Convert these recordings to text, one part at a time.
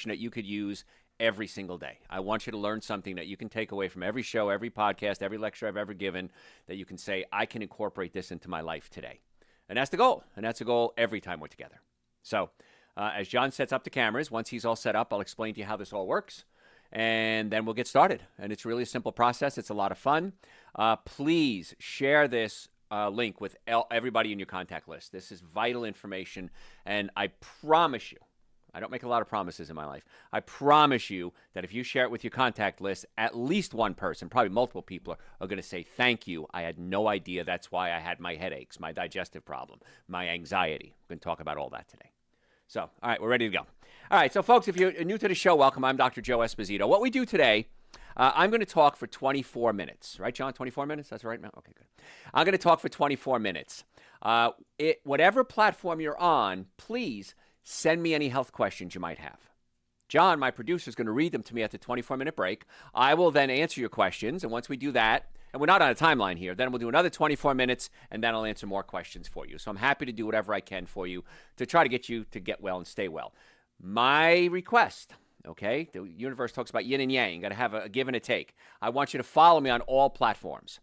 that you could use every single day. I want you to learn something that you can take away from every show, every podcast, every lecture I've ever given, that you can say, I can incorporate this into my life today. And that's the goal. And that's the goal every time we're together. So as John sets up the cameras, once he's all set up, I'll explain to you how this all works. And then we'll get started. And it's really a simple process. It's a lot of fun. Please share this link with everybody in your contact list. This is vital information. And I promise you, I don't make a lot of promises in my life. I promise you that if you share it with your contact list, at least one person, probably multiple people, are going to say, thank you. I had no idea. That's why I had my headaches, my digestive problem, my anxiety. We're going to talk about all that today. So, all right, we're ready to go. All right, so folks, if you're new to the show, welcome. I'm Dr. Joe Esposito. What we do today, I'm going to talk for 24 minutes. Right, John? 24 minutes? That's right, man? Okay, good. I'm going to talk for 24 minutes. Whatever platform you're on, please send me any health questions you might have. John, my producer, is going to read them to me at the 24-minute break. I will then answer your questions, and once we do that, and we're not on a timeline here, then we'll do another 24 minutes, and then I'll answer more questions for you. So I'm happy to do whatever I can for you to try to get you to get well and stay well. My request, okay, the universe talks about yin and yang. You got to have a give and a take. I want you to follow me on all platforms.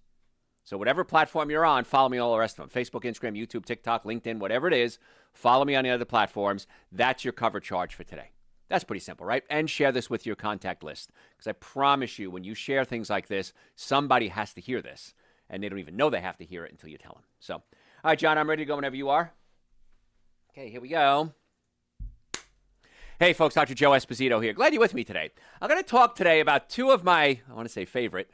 So whatever platform you're on, follow me on all the rest of them. Facebook, Instagram, YouTube, TikTok, LinkedIn, whatever it is, follow me on the other platforms. That's your cover charge for today. That's pretty simple, right? And share this with your contact list. Because I promise you, when you share things like this, somebody has to hear this. And they don't even know they have to hear it until you tell them. So, all right, John, I'm ready to go whenever you are. Okay, here we go. Hey, folks, Dr. Joe Esposito here. Glad you're with me today. I'm going to talk today about two of my, I want to say favorite,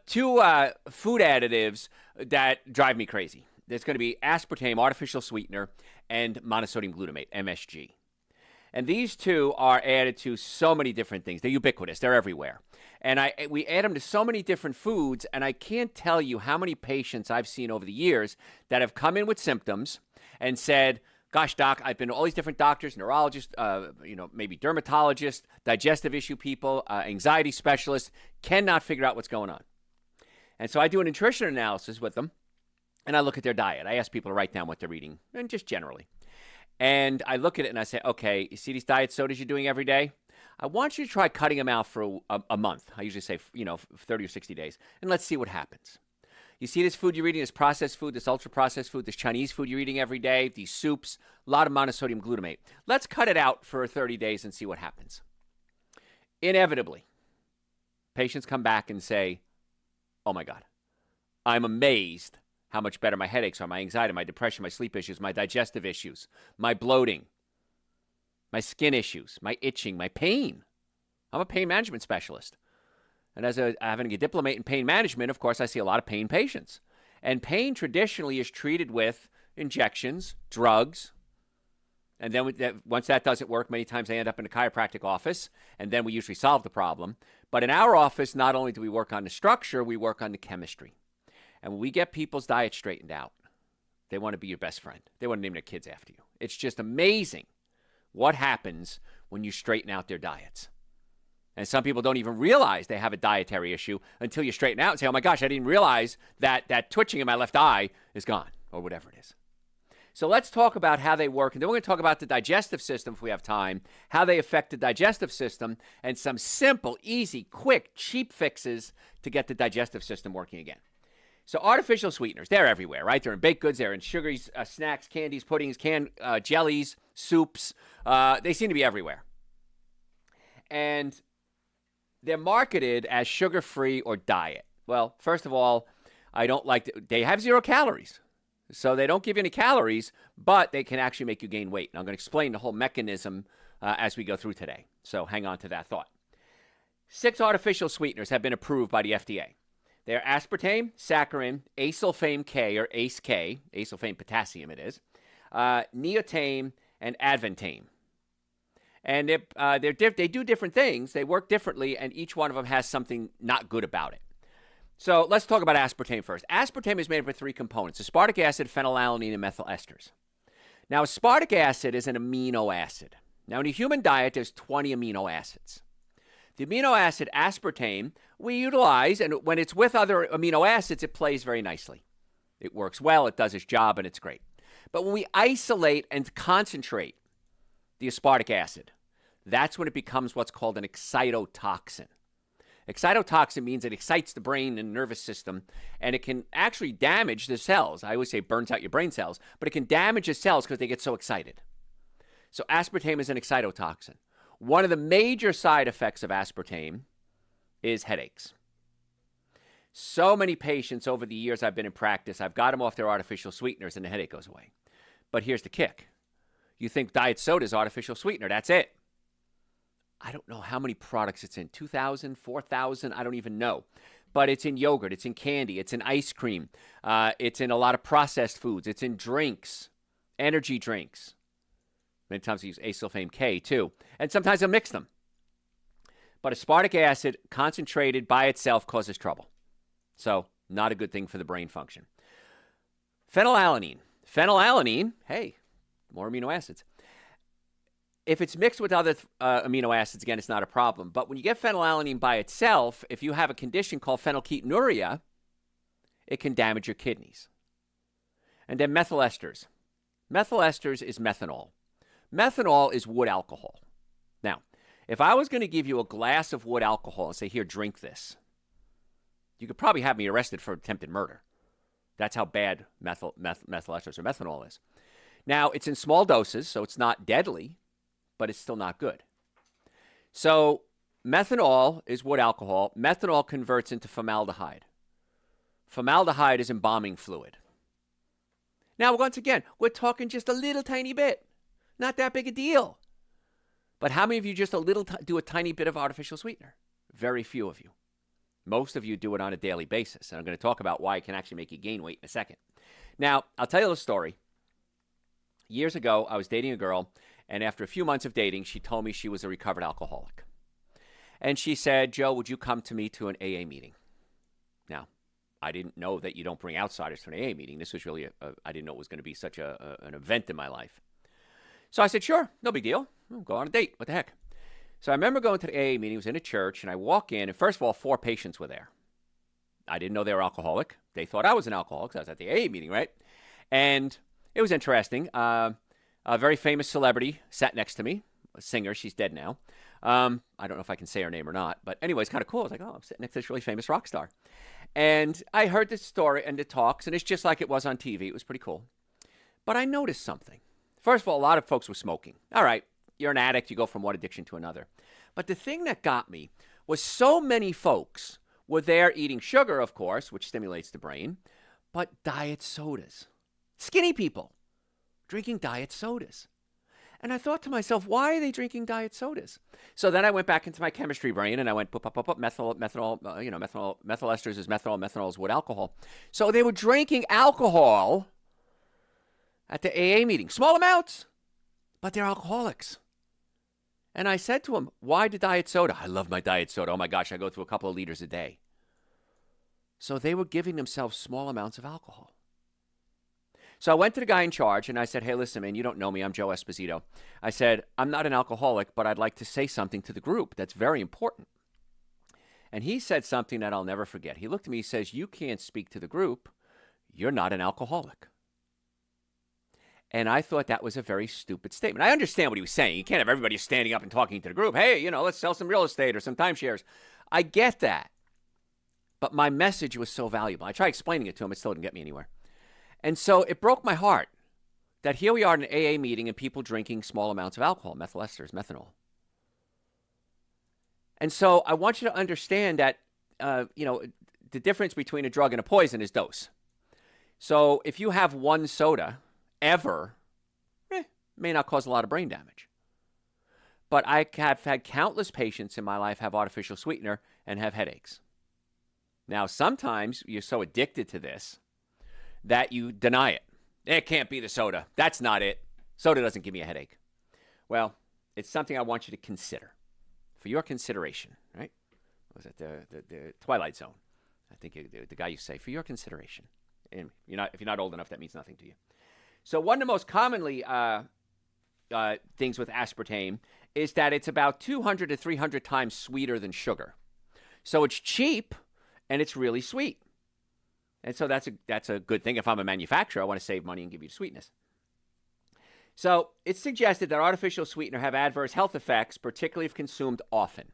two food additives that drive me crazy. There's going to be aspartame, artificial sweetener, and monosodium glutamate, MSG. And these two are added to so many different things. They're ubiquitous. They're everywhere. And we add them to so many different foods, and I can't tell you how many patients I've seen over the years that have come in with symptoms and said, gosh, doc, I've been to all these different doctors, neurologists, maybe dermatologists, digestive issue people, anxiety specialists, cannot figure out what's going on. And so I do a nutrition analysis with them, and I look at their diet. I ask people to write down what they're eating, and just generally. And I look at it and I say, okay, you see these diet sodas you're doing every day? I want you to try cutting them out for a month. I usually say, 30 or 60 days. And let's see what happens. You see this food you're eating, this processed food, this ultra-processed food, this Chinese food you're eating every day, these soups, a lot of monosodium glutamate. Let's cut it out for 30 days and see what happens. Inevitably, patients come back and say, oh my God, I'm amazed how much better my headaches are, my anxiety, my depression, my sleep issues, my digestive issues, my bloating, my skin issues, my itching, my pain. I'm a pain management specialist. And as having a diplomate in pain management, of course, I see a lot of pain patients. And pain traditionally is treated with injections, drugs. And then once that doesn't work, many times they end up in a chiropractic office, and then we usually solve the problem. But in our office, not only do we work on the structure, we work on the chemistry. And when we get people's diet straightened out, they want to be your best friend. They want to name their kids after you. It's just amazing what happens when you straighten out their diets. And some people don't even realize they have a dietary issue until you straighten out and say, oh my gosh, I didn't realize that twitching in my left eye is gone, or whatever it is. So let's talk about how they work. And then we're going to talk about the digestive system if we have time, how they affect the digestive system, and some simple, easy, quick, cheap fixes to get the digestive system working again. So artificial sweeteners, they're everywhere, right? They're in baked goods, they're in sugars, snacks, candies, puddings, canned jellies, soups. They seem to be everywhere. And they're marketed as sugar-free or diet. Well, first of all, I don't like they have 0 calories. So they don't give you any calories, but they can actually make you gain weight. And I'm going to explain the whole mechanism as we go through today. So hang on to that thought. 6 artificial sweeteners have been approved by the FDA. They're aspartame, saccharin, asulfame K or ACE K, asulfame potassium it is, neotame, and advantame. And they do different things. They work differently, and each one of them has something not good about it. So let's talk about aspartame first. Aspartame is made up of 3 components: aspartic acid, phenylalanine, and methyl esters. Now, aspartic acid is an amino acid. Now, in a human diet, there's 20 amino acids. The amino acid aspartame we utilize, and when it's with other amino acids, it plays very nicely. It works well, it does its job, and it's great. But when we isolate and concentrate the aspartic acid, that's when it becomes what's called an excitotoxin. Excitotoxin means it excites the brain and nervous system, and it can actually damage the cells. I always say it burns out your brain cells, but it can damage the cells because they get so excited. So aspartame is an excitotoxin. One of the major side effects of aspartame is headaches. So many patients over the years I've been in practice, I've got them off their artificial sweeteners and the headache goes away. But here's the kick. You think diet soda is artificial sweetener. That's it. I don't know how many products it's in, 2,000, 4,000, I don't even know. But it's in yogurt, it's in candy, it's in ice cream, it's in a lot of processed foods, it's in drinks, energy drinks. Many times I use acesulfame K too. And sometimes I mix them. But aspartic acid concentrated by itself causes trouble. So not a good thing for the brain function. Phenylalanine. Phenylalanine, hey, more amino acids. If it's mixed with other amino acids, again, it's not a problem. But when you get phenylalanine by itself, if you have a condition called phenylketonuria, it can damage your kidneys. And then methyl esters. Methyl esters is methanol. Methanol is wood alcohol. Now, if I was going to give you a glass of wood alcohol and say, here, drink this, you could probably have me arrested for attempted murder. That's how bad methyl esters or methanol is. Now, it's in small doses, so it's not deadly, but it's still not good. So methanol is wood alcohol. Methanol converts into formaldehyde. Formaldehyde is embalming fluid. Now, once again, we're talking just a little tiny bit. Not that big a deal. But how many of you just do a tiny bit of artificial sweetener? Very few of you. Most of you do it on a daily basis. And I'm going to talk about why it can actually make you gain weight in a second. Now, I'll tell you a story. Years ago, I was dating a girl, and after a few months of dating, she told me she was a recovered alcoholic. And she said, Joe, would you come to me to an AA meeting? Now, I didn't know that you don't bring outsiders to an AA meeting. This was really, I didn't know it was going to be such an event in my life. So I said, sure, no big deal. We'll go on a date. What the heck? So I remember going to the AA meeting. It was in a church, and I walk in, and first of all, 4 patients were there. I didn't know they were alcoholic. They thought I was an alcoholic because I was at the AA meeting, right? And it was interesting. A very famous celebrity sat next to me, a singer. She's dead now. I don't know if I can say her name or not. But anyway, it's kind of cool. I was like, oh, I'm sitting next to this really famous rock star. And I heard the story and the talks, and it's just like it was on TV. It was pretty cool. But I noticed something. First of all, a lot of folks were smoking. All right, you're an addict. You go from one addiction to another. But the thing that got me was so many folks were there eating sugar, of course, which stimulates the brain, but diet sodas. Skinny people drinking diet sodas. And I thought to myself, why are they drinking diet sodas? So then I went back into my chemistry brain and I went, methyl esters is methanol, methanol is wood alcohol. So they were drinking alcohol at the AA meeting, small amounts, but they're alcoholics. And I said to them, why the diet soda? I love my diet soda. Oh my gosh, I go through a couple of liters a day. So they were giving themselves small amounts of alcohol. So I went to the guy in charge and I said, hey, listen, man, you don't know me. I'm Joe Esposito. I said, I'm not an alcoholic, but I'd like to say something to the group that's very important. And he said something that I'll never forget. He looked at me, he says, you can't speak to the group. You're not an alcoholic. And I thought that was a very stupid statement. I understand what he was saying. You can't have everybody standing up and talking to the group. Hey, let's sell some real estate or some timeshares. I get that. But my message was so valuable. I tried explaining it to him. It still didn't get me anywhere. And so it broke my heart that here we are in an AA meeting and people drinking small amounts of alcohol, methyl esters, methanol. And so I want you to understand that, the difference between a drug and a poison is dose. So if you have one soda ever, may not cause a lot of brain damage. But I have had countless patients in my life have artificial sweetener and have headaches. Now, sometimes you're so addicted to this that you deny it. It can't be the soda. That's not it. Soda doesn't give me a headache. Well, it's something I want you to consider. For your consideration, right? Was it the Twilight Zone? I think the guy used to say, for your consideration. And if you're not old enough, that means nothing to you. So one of the most commonly things with aspartame is that it's about 200 to 300 times sweeter than sugar. So it's cheap and it's really sweet. And so that's a good thing. If I'm a manufacturer, I want to save money and give you sweetness. So it's suggested that artificial sweetener have adverse health effects, particularly if consumed often.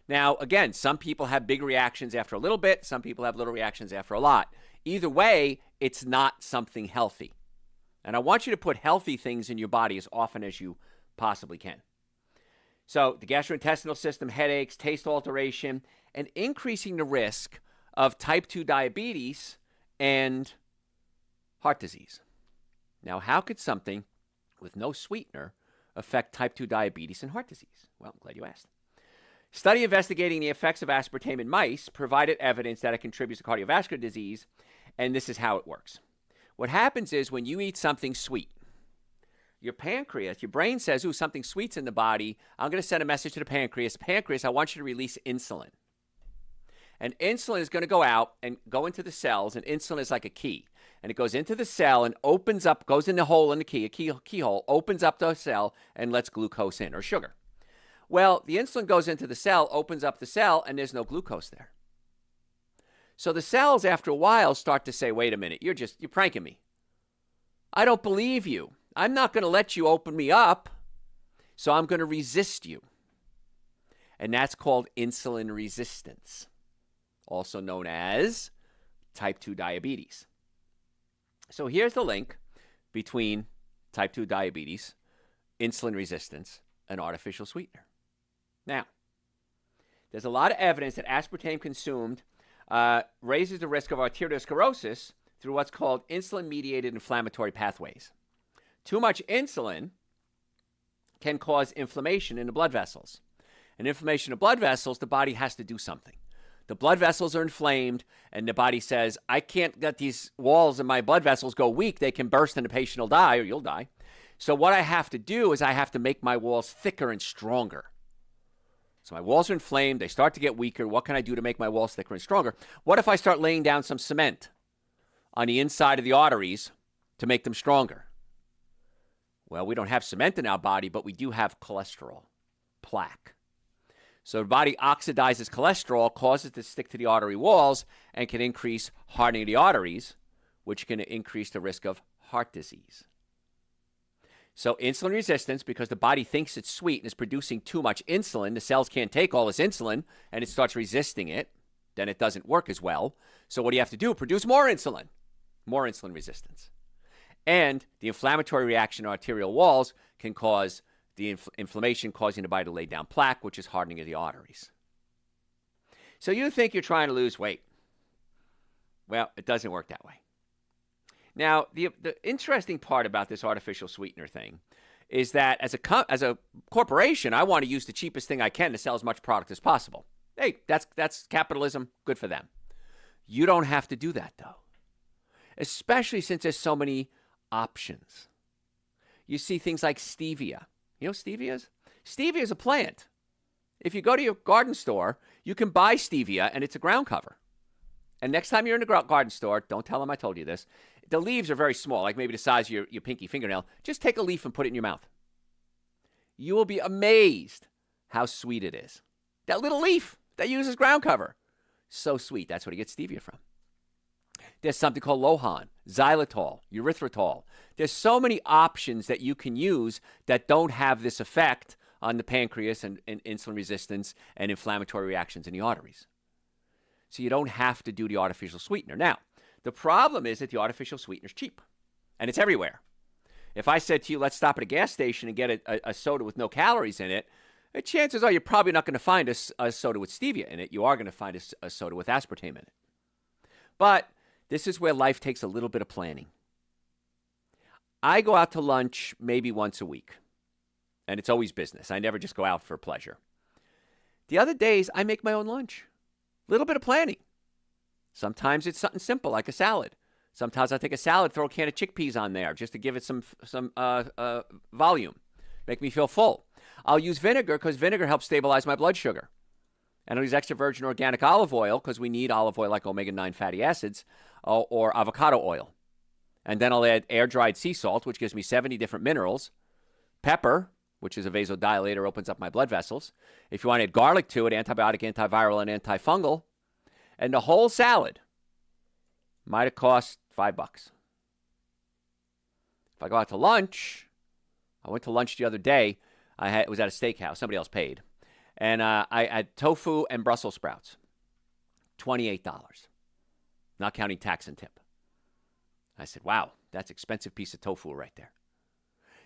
Now, again, some people have big reactions after a little bit. Some people have little reactions after a lot. Either way, it's not something healthy. And I want you to put healthy things in your body as often as you possibly can. So the gastrointestinal system, headaches, taste alteration, and increasing the risk of type 2 diabetes and heart disease. Now, how could something with no sweetener affect type 2 diabetes and heart disease? Well, I'm glad you asked. Study investigating the effects of aspartame in mice provided evidence that it contributes to cardiovascular disease, and this is how it works. What happens is when you eat something sweet, your pancreas, your brain says, ooh, something sweet's in the body. I'm going to send a message to the pancreas. Pancreas, I want you to release insulin. And insulin is going to go out and go into the cells, and insulin is like a key. And it goes into the cell and opens up, goes in the hole in the key, a keyhole, opens up the cell and lets glucose in, or sugar. Well, the insulin goes into the cell, opens up the cell, and there's no glucose there. So the cells, after a while, start to say, wait a minute, you're pranking me. I don't believe you. I'm not going to let you open me up, so I'm going to resist you. And that's called insulin resistance, also known as type 2 diabetes. So here's the link between type 2 diabetes, insulin resistance, and artificial sweetener. Now, there's a lot of evidence that aspartame consumed raises the risk of arteriosclerosis through what's called insulin-mediated inflammatory pathways. Too much insulin can cause inflammation in the blood vessels. And inflammation in the blood vessels, the body has to do something. The blood vessels are inflamed, and the body says, I can't let these walls in my blood vessels go weak. They can burst and the patient will die, or you'll die. So what I have to do is I have to make my walls thicker and stronger. So my walls are inflamed. They start to get weaker. What can I do to make my walls thicker and stronger? What if I start laying down some cement on the inside of the arteries to make them stronger? Well, we don't have cement in our body, but we do have cholesterol, plaque. So the body oxidizes cholesterol, causes it to stick to the artery walls, and can increase hardening of the arteries, which can increase the risk of heart disease. So insulin resistance, because the body thinks it's sweet and is producing too much insulin, the cells can't take all this insulin, and it starts resisting it, then it doesn't work as well. So what do you have to do? Produce more insulin resistance. And the inflammatory reaction to arterial walls can cause the inflammation, causing the body to lay down plaque, which is hardening of the arteries. So you think you're trying to lose weight. Well, it doesn't work that way. Now, the interesting part about this artificial sweetener thing is that as a corporation, I want to use the cheapest thing I can to sell as much product as possible. Hey, that's capitalism. Good for them. You don't have to do that, though, especially since there's so many options. You see things like stevia. You know what stevia is? Stevia is a plant. If you go to your garden store, you can buy stevia, and it's a ground cover. And next time you're in the garden store, don't tell them I told you this. The leaves are very small, like maybe the size of your pinky fingernail. Just take a leaf and put it in your mouth. You will be amazed how sweet it is. That little leaf that uses ground cover. So sweet. That's where you get stevia from. There's something called Lohan, xylitol, erythritol. There's so many options that you can use that don't have this effect on the pancreas and insulin resistance and inflammatory reactions in the arteries. So you don't have to do the artificial sweetener. Now, the problem is that the artificial sweetener is cheap, and it's everywhere. If I said to you, let's stop at a gas station and get a soda with no calories in it, the chances are you're probably not going to find a soda with stevia in it. You are going to find a soda with aspartame in it. But this is where life takes a little bit of planning. I go out to lunch maybe once a week, and it's always business. I never just go out for pleasure. The other days, I make my own lunch. Little bit of planning. Sometimes it's something simple like a salad. Sometimes I take a salad, throw a can of chickpeas on there just to give it some volume, make me feel full. I'll use vinegar because vinegar helps stabilize my blood sugar. And I'll use extra virgin organic olive oil because we need olive oil like omega-9 fatty acids or avocado oil. And then I'll add air-dried sea salt, which gives me 70 different minerals. Pepper, which is a vasodilator, opens up my blood vessels. If you want to add garlic to it, antibiotic, antiviral, and antifungal. And the whole salad might have cost $5. If I go out to lunch, I went to lunch the other day. It was at a steakhouse. Somebody else paid. And I had tofu and Brussels sprouts. $28, not counting tax and tip. I said, wow, that's an expensive piece of tofu right there.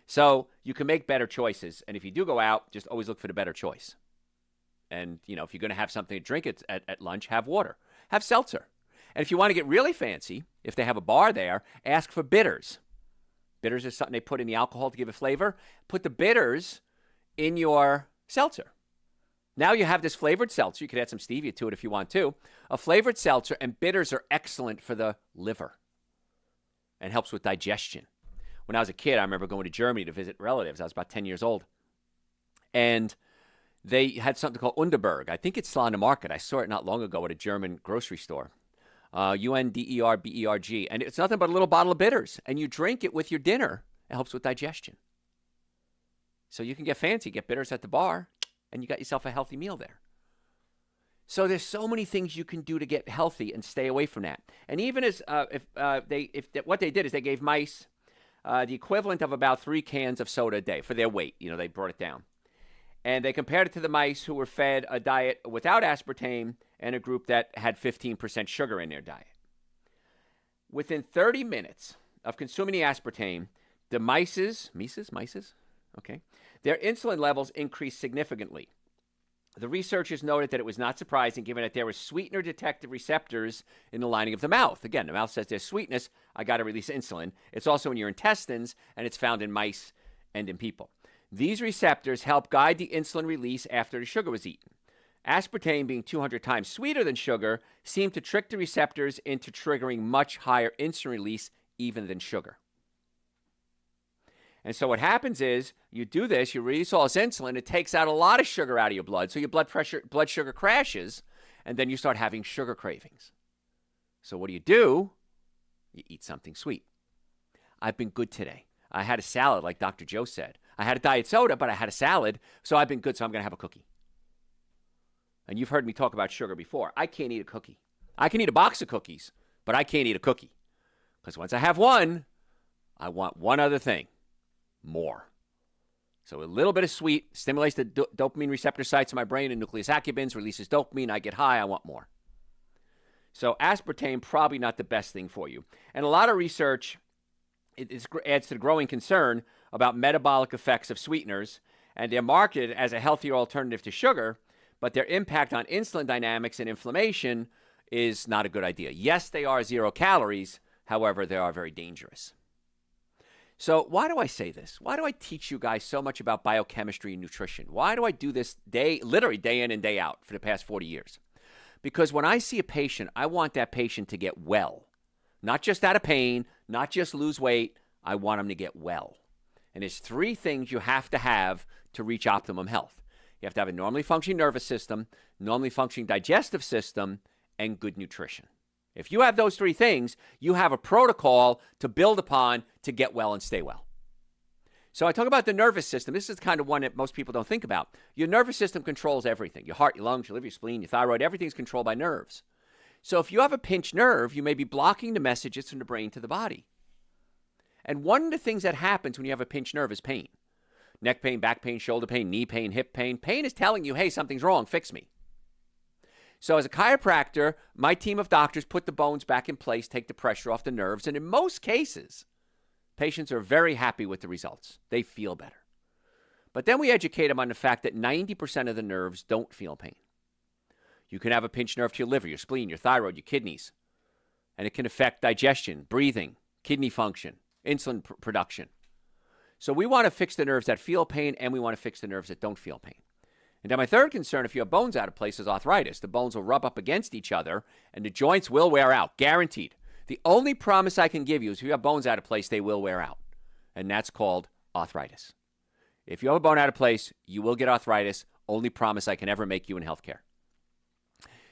So you can make better choices. And if you do go out, just always look for the better choice. And, you know, if you're going to have something to drink at lunch, have water. Have seltzer. And if you want to get really fancy, if they have a bar there, ask for bitters. Bitters is something they put in the alcohol to give it flavor. Put the bitters in your seltzer. Now you have this flavored seltzer. You could add some stevia to it if you want to. A flavored seltzer, and bitters are excellent for the liver and helps with digestion. When I was a kid, I remember going to Germany to visit relatives. I was about 10 years old. And they had something called Underberg. I think it's still on the market. I saw it not long ago at a German grocery store. Underberg. And it's nothing but a little bottle of bitters. And you drink it with your dinner. It helps with digestion. So you can get fancy, get bitters at the bar, and you got yourself a healthy meal there. So there's so many things you can do to get healthy and stay away from that. And even as what they did is they gave mice the equivalent of about 3 cans of soda a day for their weight. You know, they brought it down. And they compared it to the mice who were fed a diet without aspartame and a group that had 15% sugar in their diet. Within 30 minutes of consuming the aspartame, the mice's, okay, their insulin levels increased significantly. The researchers noted that it was not surprising given that there were sweetener detective receptors in the lining of the mouth. Again, the mouth says there's sweetness, I got to release insulin. It's also in your intestines, and it's found in mice and in people. These receptors help guide the insulin release after the sugar was eaten. Aspartame, being 200 times sweeter than sugar, seemed to trick the receptors into triggering much higher insulin release even than sugar. And so what happens is you do this, you release all this insulin, it takes out a lot of sugar out of your blood, so your blood sugar crashes, and then you start having sugar cravings. So what do? You eat something sweet. I've been good today. I had a salad, like Dr. Joe said. I had a diet soda, but I had a salad, so I've been good, so I'm going to have a cookie. And you've heard me talk about sugar before. I can't eat a cookie. I can eat a box of cookies, but I can't eat a cookie. Because once I have one, I want one other thing. More. So a little bit of sweet stimulates the dopamine receptor sites in my brain and nucleus accumbens, releases dopamine, I get high, I want more. So aspartame, probably not the best thing for you. And a lot of research adds to the growing concern about metabolic effects of sweeteners, and they're marketed as a healthier alternative to sugar, but their impact on insulin dynamics and inflammation is not a good idea. Yes, they are 0 calories, however, they are very dangerous. So why do I say this? Why do I teach you guys so much about biochemistry and nutrition? Why do I do this literally day in and day out for the past 40 years? Because when I see a patient, I want that patient to get well. Not just out of pain, not just lose weight. I want them to get well. And there's 3 things you have to reach optimum health. You have to have a normally functioning nervous system, normally functioning digestive system, and good nutrition. If you have those 3 things, you have a protocol to build upon to get well and stay well. So I talk about the nervous system. This is kind of one that most people don't think about. Your nervous system controls everything. Your heart, your lungs, your liver, your spleen, your thyroid, everything's controlled by nerves. So if you have a pinched nerve, you may be blocking the messages from the brain to the body. And one of the things that happens when you have a pinched nerve is pain. Neck pain, back pain, shoulder pain, knee pain, hip pain. Pain is telling you, hey, something's wrong, fix me. So as a chiropractor, my team of doctors put the bones back in place, take the pressure off the nerves, and in most cases, patients are very happy with the results. They feel better. But then we educate them on the fact that 90% of the nerves don't feel pain. You can have a pinched nerve to your liver, your spleen, your thyroid, your kidneys, and it can affect digestion, breathing, kidney function, insulin production. So we want to fix the nerves that feel pain, and we want to fix the nerves that don't feel pain. And then my third concern, if you have bones out of place, is arthritis. The bones will rub up against each other, and the joints will wear out, guaranteed. The only promise I can give you is if you have bones out of place, they will wear out, and that's called arthritis. If you have a bone out of place, you will get arthritis. Only promise I can ever make you in healthcare.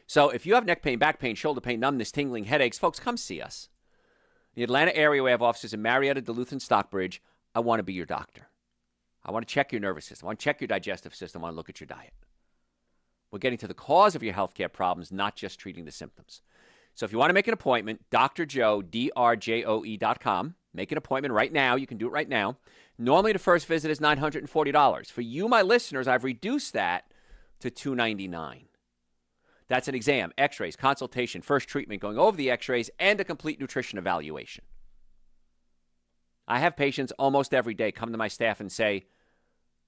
So if you have neck pain, back pain, shoulder pain, numbness, tingling, headaches, folks, come see us. In the Atlanta area, we have offices in Marietta, Duluth, and Stockbridge. I want to be your doctor. I want to check your nervous system. I want to check your digestive system. I want to look at your diet. We're getting to the cause of your healthcare problems, not just treating the symptoms. So if you want to make an appointment, drjoe.com. Make an appointment right now. You can do it right now. Normally, the first visit is $940. For you, my listeners, I've reduced that to $299. That's an exam, x-rays, consultation, first treatment, going over the x-rays, and a complete nutrition evaluation. I have patients almost every day come to my staff and say,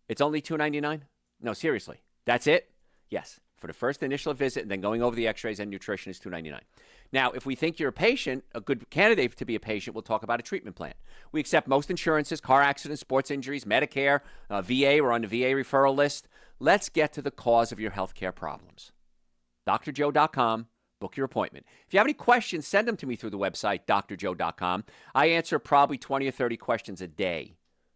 it's only $299? No, seriously. That's it? Yes. For the first initial visit and then going over the x-rays and nutrition is $299. Now, if we think you're a patient, a good candidate to be a patient, we'll talk about a treatment plan. We accept most insurances, car accidents, sports injuries, Medicare, VA. We're on the VA referral list. Let's get to the cause of your healthcare problems. drjoe.com. Book your appointment. If you have any questions, send them to me through the website, drjoe.com. I answer probably 20 or 30 questions a day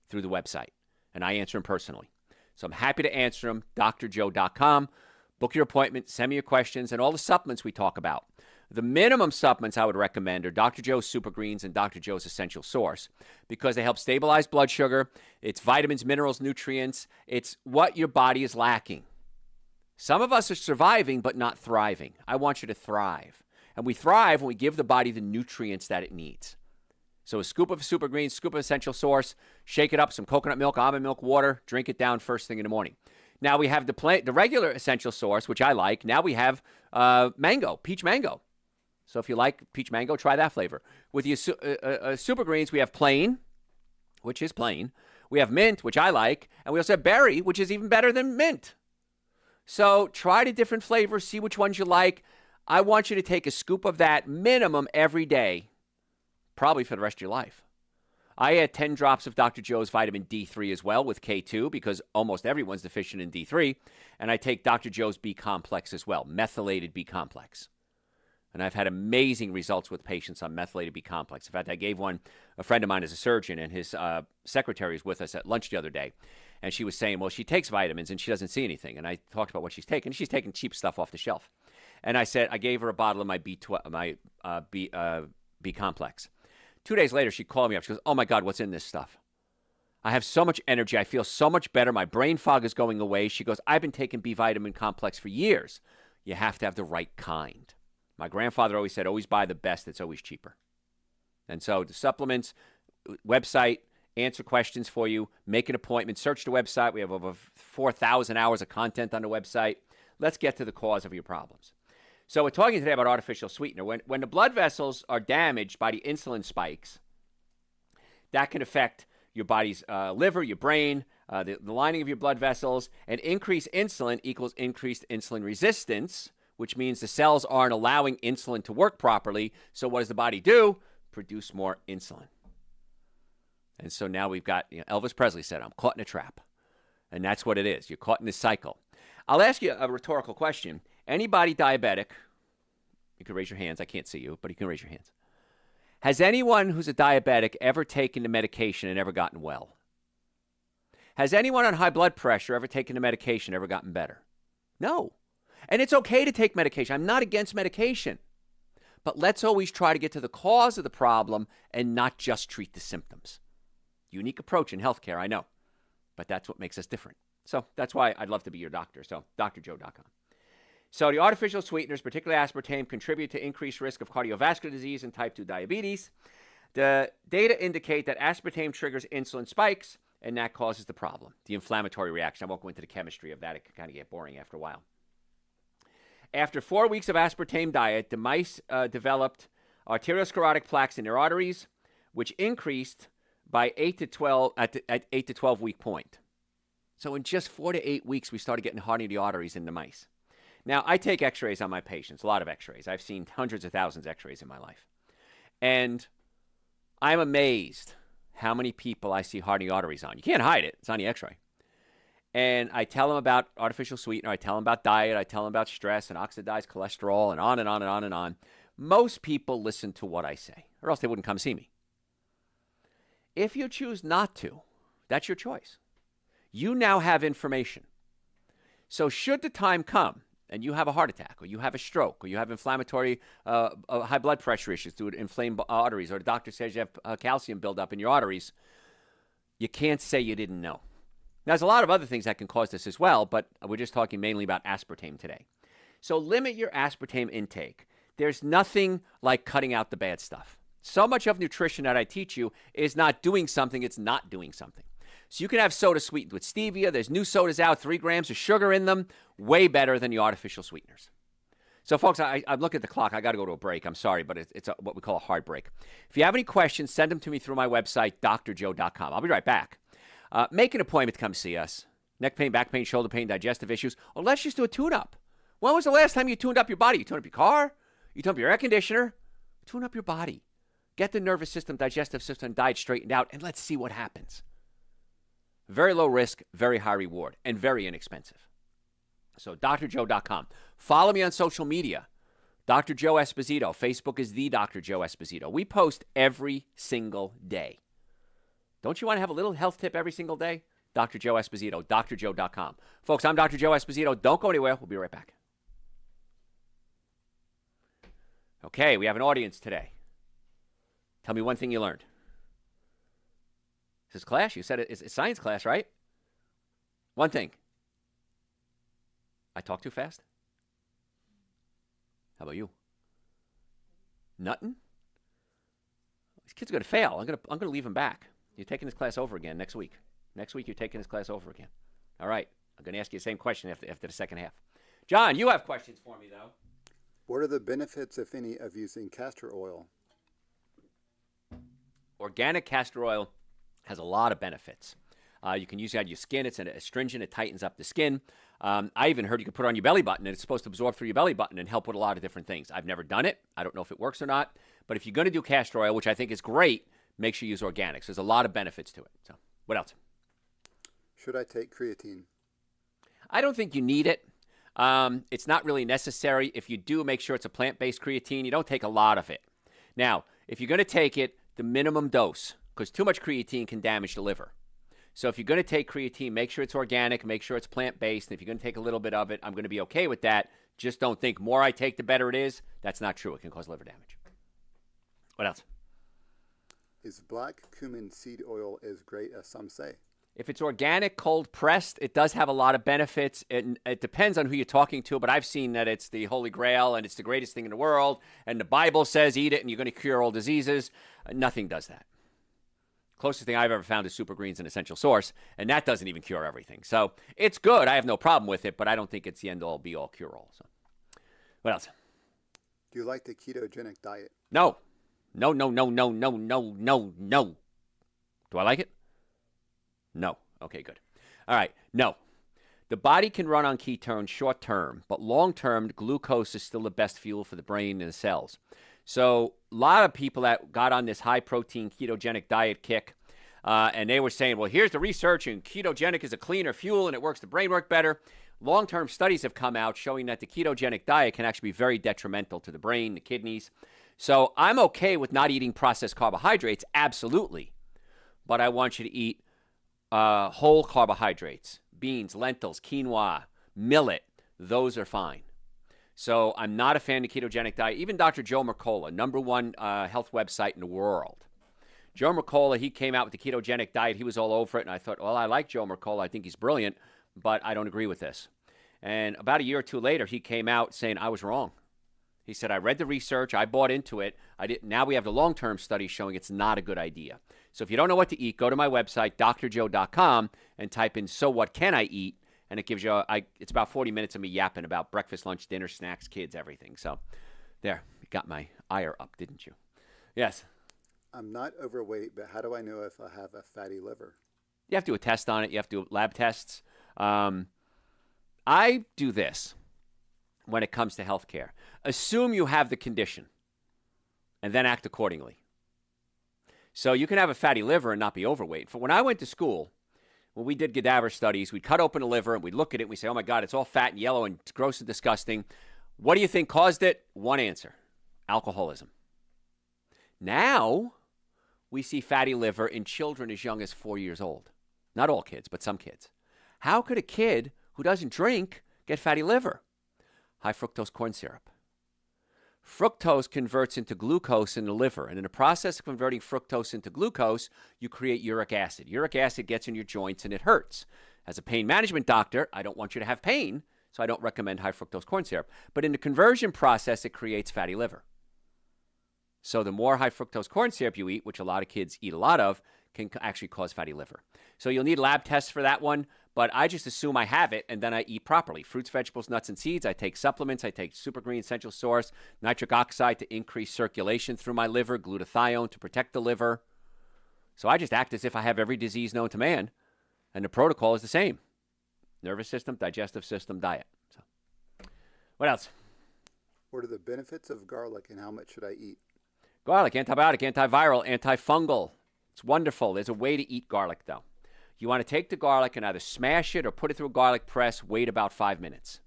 through the website, and I answer them personally. So I'm happy to answer them, drjoe.com. Book your appointment, send me your questions, and all the supplements we talk about. The minimum supplements I would recommend are Dr. Joe's Super Greens and Dr. Joe's Essential Source because they help stabilize blood sugar. It's vitamins, minerals, nutrients. It's what your body is lacking. Some of us are surviving but not thriving. I want you to thrive. And we thrive when we give the body the nutrients that it needs. So a scoop of Super Greens, scoop of Essential Source, shake it up, some coconut milk, almond milk, water, drink it down first thing in the morning. Now we have the regular Essential Source, which I like. Now we have mango, peach mango. So if you like peach mango, try that flavor. With the Super Greens, we have plain, which is plain. We have mint, which I like. And we also have berry, which is even better than mint. So try the different flavors, see which ones you like. I want you to take a scoop of that minimum every day, probably for the rest of your life. I add 10 drops of Dr. Joe's vitamin D3 as well with K2 because almost everyone's deficient in D3. And I take Dr. Joe's B complex as well, methylated B complex. And I've had amazing results with patients on methylated B complex. In fact, I gave one, a friend of mine is a surgeon, and his secretary was with us at lunch the other day. And she was saying, well, she takes vitamins and she doesn't see anything. And I talked about what she's taking. She's taking cheap stuff off the shelf. And I said, I gave her a bottle of my B complex. 2 days later, she called me up. She goes, oh, my God, what's in this stuff? I have so much energy. I feel so much better. My brain fog is going away. She goes, I've been taking B vitamin complex for years. You have to have the right kind. My grandfather always said, always buy the best. It's always cheaper. And so the supplements, website, answer questions for you, make an appointment, search the website. We have over 4,000 hours of content on the website. Let's get to the cause of your problems. So we're talking today about artificial sweetener. When the blood vessels are damaged by the insulin spikes, that can affect your body's liver, your brain, the lining of your blood vessels. And increased insulin equals increased insulin resistance, which means the cells aren't allowing insulin to work properly. So what does the body do? Produce more insulin. And so now we've got, Elvis Presley said, I'm caught in a trap. And that's what it is. You're caught in this cycle. I'll ask you a rhetorical question. Anybody diabetic, you can raise your hands. I can't see you, but you can raise your hands. Has anyone who's a diabetic ever taken the medication and ever gotten well? Has anyone on high blood pressure ever taken the medication and ever gotten better? No. And it's okay to take medication. I'm not against medication. But let's always try to get to the cause of the problem and not just treat the symptoms. Unique approach in healthcare, I know. But that's what makes us different. So that's why I'd love to be your doctor. So drjoe.com. So the artificial sweeteners, particularly aspartame, contribute to increased risk of cardiovascular disease and type 2 diabetes. The data indicate that aspartame triggers insulin spikes, and that causes the problem, the inflammatory reaction. I won't go into the chemistry of that. It can kind of get boring after a while. After 4 weeks of aspartame diet, the mice developed arteriosclerotic plaques in their arteries, which increased by 8 to 12 at 8 to 12 week point. So in just 4 to 8 weeks, we started getting hardening of the arteries in the mice. Now, I take x-rays on my patients, a lot of x-rays. I've seen hundreds of thousands of x-rays in my life. And I'm amazed how many people I see hardening arteries on. You can't hide it. It's on the x-ray. And I tell them about artificial sweetener. I tell them about diet. I tell them about stress and oxidized cholesterol and on and on and on and on. Most people listen to what I say, or else they wouldn't come see me. If you choose not to, that's your choice. You now have information. So should the time come, and you have a heart attack, or you have a stroke, or you have inflammatory high blood pressure issues due to inflamed arteries, or the doctor says you have calcium buildup in your arteries, you can't say you didn't know. Now, there's a lot of other things that can cause this as well, but we're just talking mainly about aspartame today. So limit your aspartame intake. There's nothing like cutting out the bad stuff. So much of nutrition that I teach you is not doing something, it's not doing something. So you can have soda sweetened with stevia. There's new sodas out, 3 grams of sugar in them, way better than the artificial sweeteners. So, folks, I'm looking at the clock. I got to go to a break. I'm sorry, but it's what we call a hard break. If you have any questions, send them to me through my website, drjoe.com. I'll be right back. Make an appointment to come see us. Neck pain, back pain, shoulder pain, digestive issues. Or let's just do a tune-up. When was the last time you tuned up your body? You tuned up your car? You tuned up your air conditioner? Tune up your body. Get the nervous system, digestive system, diet straightened out, and let's see what happens. Very low risk, very high reward, and very inexpensive. So drjoe.com. Follow me on social media. Dr. Joe Esposito. Facebook is the Dr. Joe Esposito. We post every single day. Don't you want to have a little health tip every single day? Dr. Joe Esposito, drjoe.com. Folks, I'm Dr. Joe Esposito. Don't go anywhere. We'll be right back. Okay, we have an audience today. Tell me one thing you learned. Is this class? You said it's science class, right? One thing. I talk too fast? How about you? Nothing? These kids are going to fail. I'm going to leave them back. You're taking this class over again next week. Next week, you're taking this class over again. All right. I'm going to ask you the same question after the second half. John, you have questions for me, though. What are the benefits, if any, of using castor oil? Organic castor oil has a lot of benefits. You can use it on your skin. It's astringent. It tightens up the skin. I even heard you can put it on your belly button, and it's supposed to absorb through your belly button and help with a lot of different things. I've never done it. I don't know if it works or not. But if you're going to do castor oil, which I think is great, make sure you use organics. There's a lot of benefits to it. So, what else? Should I take creatine? I don't think you need it. It's not really necessary. If you do, make sure it's a plant-based creatine. You don't take a lot of it. Now, if you're going to take it, the minimum dose, because too much creatine can damage the liver. So if you're going to take creatine, make sure it's organic, make sure it's plant-based. And if you're going to take a little bit of it, I'm going to be okay with that. Just don't think more I take, the better it is. That's not true. It can cause liver damage. What else? Is black cumin seed oil as great as some say? If it's organic, cold pressed, it does have a lot of benefits. It depends on who you're talking to, but I've seen that it's the holy grail and it's the greatest thing in the world. And the Bible says eat it and you're going to cure all diseases. Nothing does that. Closest thing I've ever found is Super Green's an essential source, and that doesn't even cure everything. So it's good. I have no problem with it, but I don't think it's the end-all, be-all, cure-all. So what else? Do you like the ketogenic diet? No. No. Do I like it? No. Okay, good. All right. No. The body can run on ketones short term, but long term, glucose is still the best fuel for the brain and the cells. So a lot of people that got on this high protein ketogenic diet kick, and they were saying, well, here's the research, and ketogenic is a cleaner fuel, and it works the brain work better. Long-term studies have come out showing that the ketogenic diet can actually be very detrimental to the brain, the kidneys. So I'm okay with not eating processed carbohydrates, absolutely. But I want you to eat whole carbohydrates, beans, lentils, quinoa, millet. Those are fine. So I'm not a fan of the ketogenic diet. Even Dr. Joe Mercola, #1 health website in the world. Joe Mercola, he came out with the ketogenic diet. He was all over it. And I thought, well, I like Joe Mercola. I think he's brilliant, but I don't agree with this. And about a year or two later, he came out saying I was wrong. He said, I read the research. I bought into it. Now we have the long-term studies showing it's not a good idea. So if you don't know what to eat, go to my website, drjoe.com, and type in, so what can I eat? And it gives you, it's about 40 minutes of me yapping about breakfast, lunch, dinner, snacks, kids, everything. So there, you got my ire up, didn't you? Yes. I'm not overweight, but how do I know if I have a fatty liver? You have to do a test on it. You have to do lab tests. I do this when it comes to healthcare. Assume you have the condition and then act accordingly. So you can have a fatty liver and not be overweight. For when I went to school, when we did cadaver studies, we'd cut open a liver and we'd look at it and we'd say, oh my God, it's all fat and yellow and it's gross and disgusting. What do you think caused it? One answer: alcoholism. Now we see fatty liver in children as young as 4 years old. Not all kids, but some kids. How could a kid who doesn't drink get fatty liver? High fructose corn syrup. Fructose converts into glucose in the liver, and in the process of converting fructose into glucose, you create uric acid. Uric acid gets in your joints and it hurts. As a pain management doctor, I don't want you to have pain, so I don't recommend high fructose corn syrup. But in the conversion process, it creates fatty liver. So the more high fructose corn syrup you eat, which a lot of kids eat a lot of, can actually cause fatty liver. So you'll need lab tests for that one, but I just assume I have it, and then I eat properly. Fruits, vegetables, nuts, and seeds. I take supplements. I take Super Green Essential Source, nitric oxide to increase circulation through my liver, glutathione to protect the liver. So I just act as if I have every disease known to man, and the protocol is the same. Nervous system, digestive system, diet. So, what else? What are the benefits of garlic and how much should I eat? Garlic, antibiotic, antiviral, antifungal. It's wonderful. There's a way to eat garlic, though. You want to take the garlic and either smash it or put it through a garlic press, wait about 5 minutes.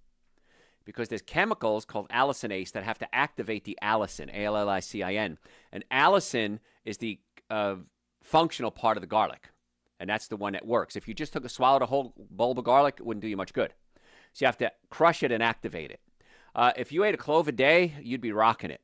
Because there's chemicals called allisinase that have to activate the allicin, A-L-L-I-C-I-N. And allicin is the functional part of the garlic. And that's the one that works. If you just swallowed a whole bulb of garlic, it wouldn't do you much good. So you have to crush it and activate it. If you ate a clove a day, you'd be rocking it.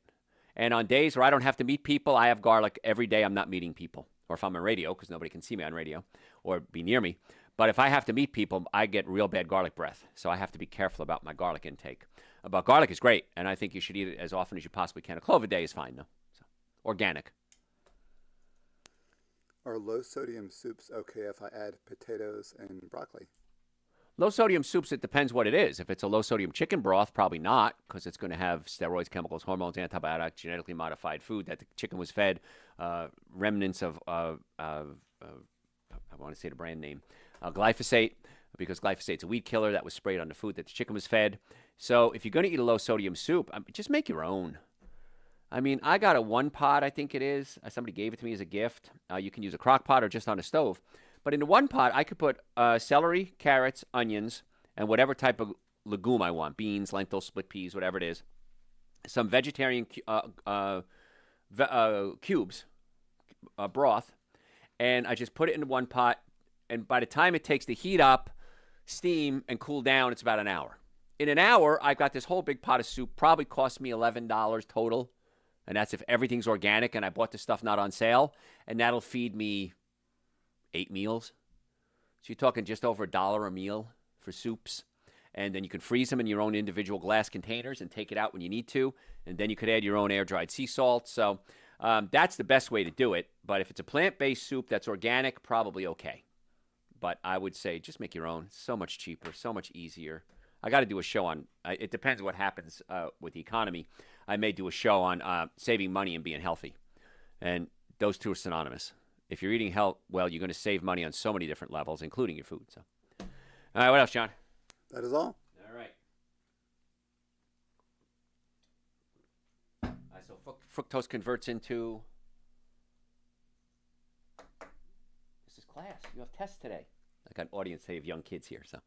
And on days where I don't have to meet people, I have garlic every day. I'm not meeting people. Or if I'm on radio, because nobody can see me on radio or be near me. But if I have to meet people, I get real bad garlic breath. So I have to be careful about my garlic intake. But garlic is great, and I think you should eat it as often as you possibly can. A clove a day is fine, though. So, organic. Are low-sodium soups okay if I add potatoes and broccoli? Low-sodium soups, it depends what it is. If it's a low-sodium chicken broth, probably not, because it's going to have steroids, chemicals, hormones, antibiotics, genetically modified food that the chicken was fed, remnants of I want to say the brand name, glyphosate, because glyphosate's a weed killer that was sprayed on the food that the chicken was fed. So if you're going to eat a low-sodium soup, just make your own. I mean, I got a 1-pot, I think it is. Somebody gave it to me as a gift. You can use a crock pot or just on a stove. But in the 1-pot, I could put celery, carrots, onions, and whatever type of legume I want, beans, lentils, split peas, whatever it is. Some vegetarian cubes, broth, and I just put it in the 1-pot. And by the time it takes the heat up, steam, and cool down, it's about an hour. In an hour, I've got this whole big pot of soup. Probably cost me $11 total. And that's if everything's organic and I bought the stuff not on sale. And that'll feed me 8 meals. So you're talking just over $1 a meal for soups. And then you can freeze them in your own individual glass containers and take it out when you need to. And then you could add your own air-dried sea salt. So that's the best way to do it. But if it's a plant-based soup that's organic, probably okay. But I would say just make your own. It's so much cheaper, so much easier. I got to do a show on, it depends what happens with the economy. I may do a show on saving money and being healthy. And those two are synonymous. If you're eating health, well, you're going to save money on so many different levels, including your food. So, all right, what else, John? That is all. All right. So fructose converts into, this is class. You have tests today. I got an audience today of young kids here, so.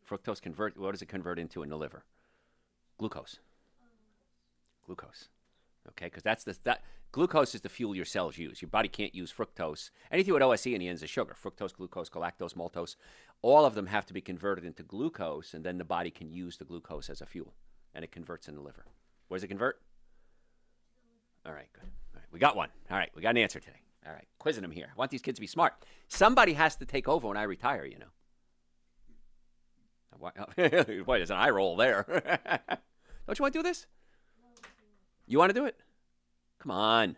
Fructose what does it convert into in the liver? Glucose. Glucose. Okay, because that glucose is the fuel your cells use. Your body can't use fructose. Anything with OSE in the end is sugar. Fructose, glucose, galactose, maltose. All of them have to be converted into glucose, and then the body can use the glucose as a fuel, and it converts in the liver. Where does it convert? All right, good. All right, we got one. All right, we got an answer today. All right, quizzing them here. I want these kids to be smart. Somebody has to take over when I retire, you know. Boy, there's an eye roll there. Don't you want to do this? You want to do it? Come on.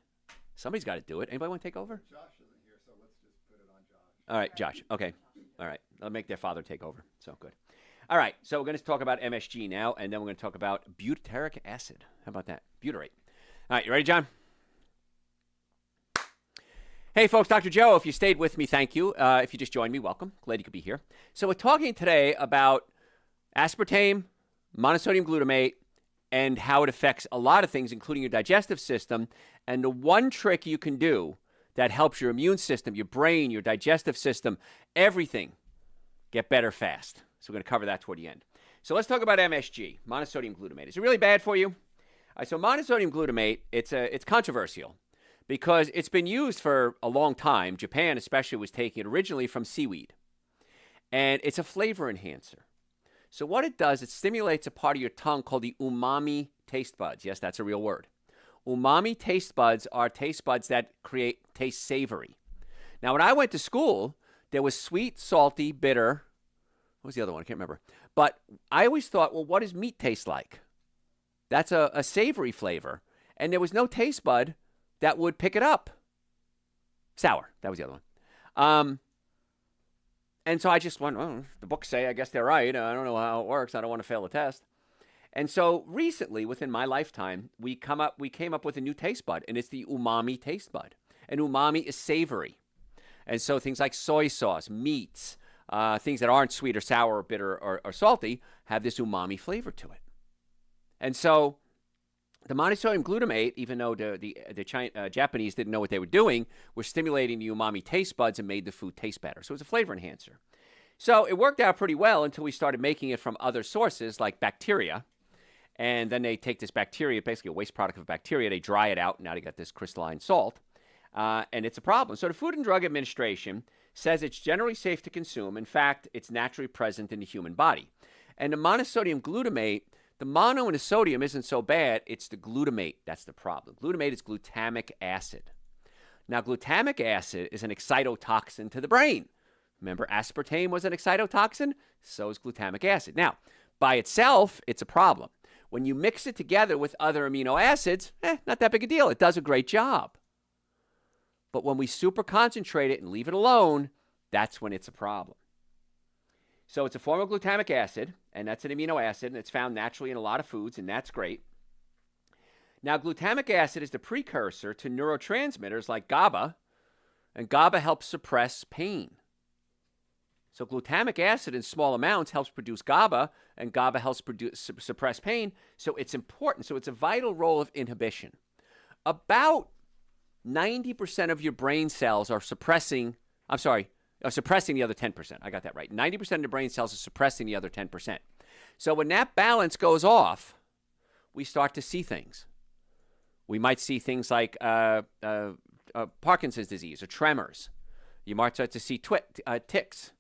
Somebody's got to do it. Anybody want to take over? Josh isn't here, so let's just put it on Josh. All right, Josh. Okay. All right. I'll make their father take over. So good. All right. So we're going to talk about MSG now, and then we're going to talk about butyric acid. How about that? Butyrate. All right. You ready, John? Hey, folks, Dr. Joe, if you stayed with me, thank you. If you just joined me, welcome. Glad you could be here. So we're talking today about aspartame, monosodium glutamate, and how it affects a lot of things, including your digestive system. And the one trick you can do that helps your immune system, your brain, your digestive system, everything get better fast. So we're going to cover that toward the end. So let's talk about MSG, monosodium glutamate. Is it really bad for you? So monosodium glutamate, it's controversial, because it's been used for a long time. Japan especially was taking it originally from seaweed. And it's a flavor enhancer. So what it does, it stimulates a part of your tongue called the umami taste buds. Yes, that's a real word. Umami taste buds are taste buds that taste savory. Now, when I went to school, there was sweet, salty, bitter. What was the other one? I can't remember. But I always thought, well, what does meat taste like? That's a savory flavor. And there was no taste bud that would pick it up. Sour. That was the other one. Um, and so I just went, well, the books say, I guess they're right. I don't know how it works. I don't want to fail the test. And so recently, within my lifetime, we came up with a new taste bud, and it's the umami taste bud. And umami is savory. And so things like soy sauce, meats, things that aren't sweet or sour or bitter or salty have this umami flavor to it. And so the monosodium glutamate, even though the Japanese didn't know what they were doing, were stimulating the umami taste buds and made the food taste better. So it was a flavor enhancer. So it worked out pretty well until we started making it from other sources like bacteria. And then they take this bacteria, basically a waste product of bacteria, they dry it out, and now they got this crystalline salt. And it's a problem. So the Food and Drug Administration says it's generally safe to consume. In fact, it's naturally present in the human body. And the monosodium glutamate, the mono and the sodium isn't so bad. It's the glutamate that's the problem. Glutamate is glutamic acid. Now, glutamic acid is an excitotoxin to the brain. Remember, aspartame was an excitotoxin? So is glutamic acid. Now, by itself, it's a problem. When you mix it together with other amino acids, not that big a deal. It does a great job. But when we super concentrate it and leave it alone, that's when it's a problem. So it's a form of glutamic acid, and that's an amino acid, and it's found naturally in a lot of foods, and that's great. Now, glutamic acid is the precursor to neurotransmitters like GABA, and GABA helps suppress pain. So glutamic acid in small amounts helps produce GABA, and GABA helps suppress pain, so it's important. So it's a vital role of inhibition. About 90% of your brain cells are suppressing the other 10%. I got that right. 90% of the brain cells are suppressing the other 10%. So when that balance goes off, we start to see things. We might see things like Parkinson's disease or tremors. You might start to see tics.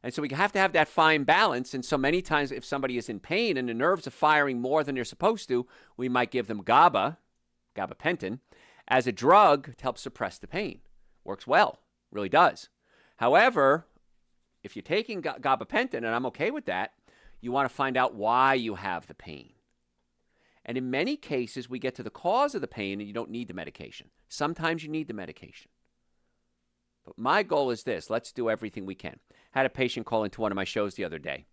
And so we have to have that fine balance. And so many times if somebody is in pain and the nerves are firing more than they're supposed to, we might give them gabapentin, as a drug to help suppress the pain. Works well, really does. However, if you're taking gabapentin, and I'm okay with that, you want to find out why you have the pain. And in many cases, we get to the cause of the pain and you don't need the medication. Sometimes you need the medication. But my goal is this: let's do everything we can. I had a patient call into one of my shows the other day,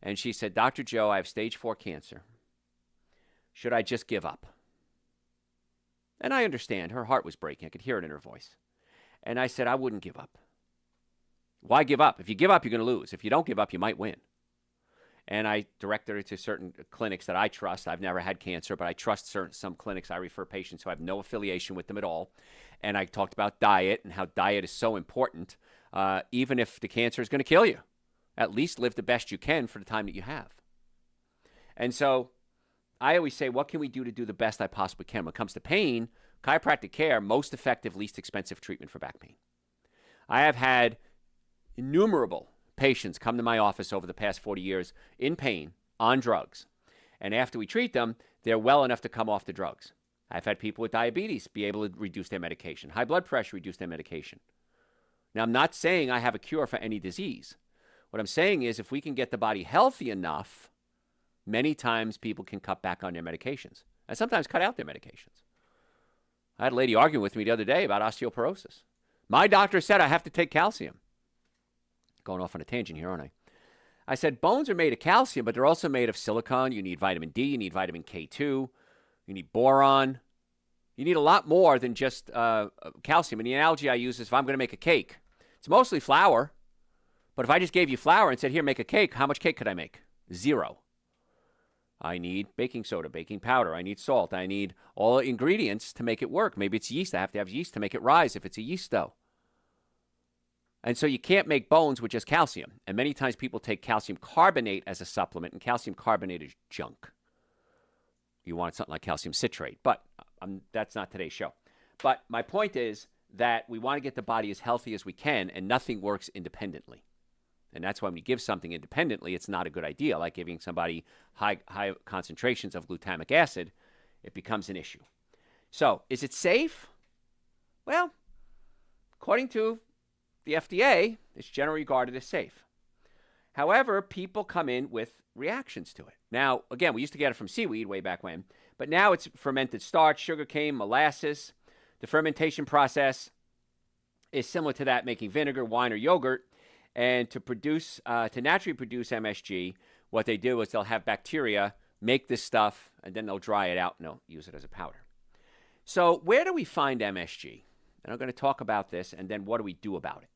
and she said, Dr. Joe, I have stage 4 cancer. Should I just give up? And I understand. Her heart was breaking. I could hear it in her voice. And I said, I wouldn't give up. Why give up? If you give up, you're going to lose. If you don't give up, you might win. And I directed her to certain clinics that I trust. I've never had cancer, but I trust some clinics. I refer patients who have no affiliation with them at all. And I talked about diet and how diet is so important. Even if the cancer is going to kill you, at least live the best you can for the time that you have. And so I always say, what can we do to do the best I possibly can? When it comes to pain, chiropractic care, most effective, least expensive treatment for back pain. I have had innumerable patients come to my office over the past 40 years in pain, on drugs. And after we treat them, they're well enough to come off the drugs. I've had people with diabetes be able to reduce their medication, high blood pressure, reduce their medication. Now, I'm not saying I have a cure for any disease. What I'm saying is if we can get the body healthy enough, many times people can cut back on their medications and sometimes cut out their medications. I had a lady arguing with me the other day about osteoporosis. My doctor said I have to take calcium. Going off on a tangent here, aren't I? I said bones are made of calcium, but they're also made of silicon. You need vitamin D. You need vitamin K2. You need boron. You need a lot more than just calcium. And the analogy I use is if I'm going to make a cake, it's mostly flour. But if I just gave you flour and said, here, make a cake, how much cake could I make? 0. I need baking soda, baking powder. I need salt. I need all the ingredients to make it work. Maybe it's yeast. I have to have yeast to make it rise if it's a yeast dough. And so you can't make bones with just calcium. And many times people take calcium carbonate as a supplement, and calcium carbonate is junk. You want something like calcium citrate, but that's not today's show. But my point is that we want to get the body as healthy as we can, and nothing works independently. And that's why when you give something independently, it's not a good idea. Like giving somebody high concentrations of glutamic acid, it becomes an issue. So is it safe? Well, according to the FDA, it's generally regarded as safe. However, people come in with reactions to it. Now, again, we used to get it from seaweed way back when, but now it's fermented starch, sugarcane, molasses. The fermentation process is similar to that making vinegar, wine, or yogurt. And to naturally produce MSG, what they do is they'll have bacteria make this stuff, and then they'll dry it out and they'll use it as a powder. So where do we find MSG? And I'm going to talk about this, and then what do we do about it?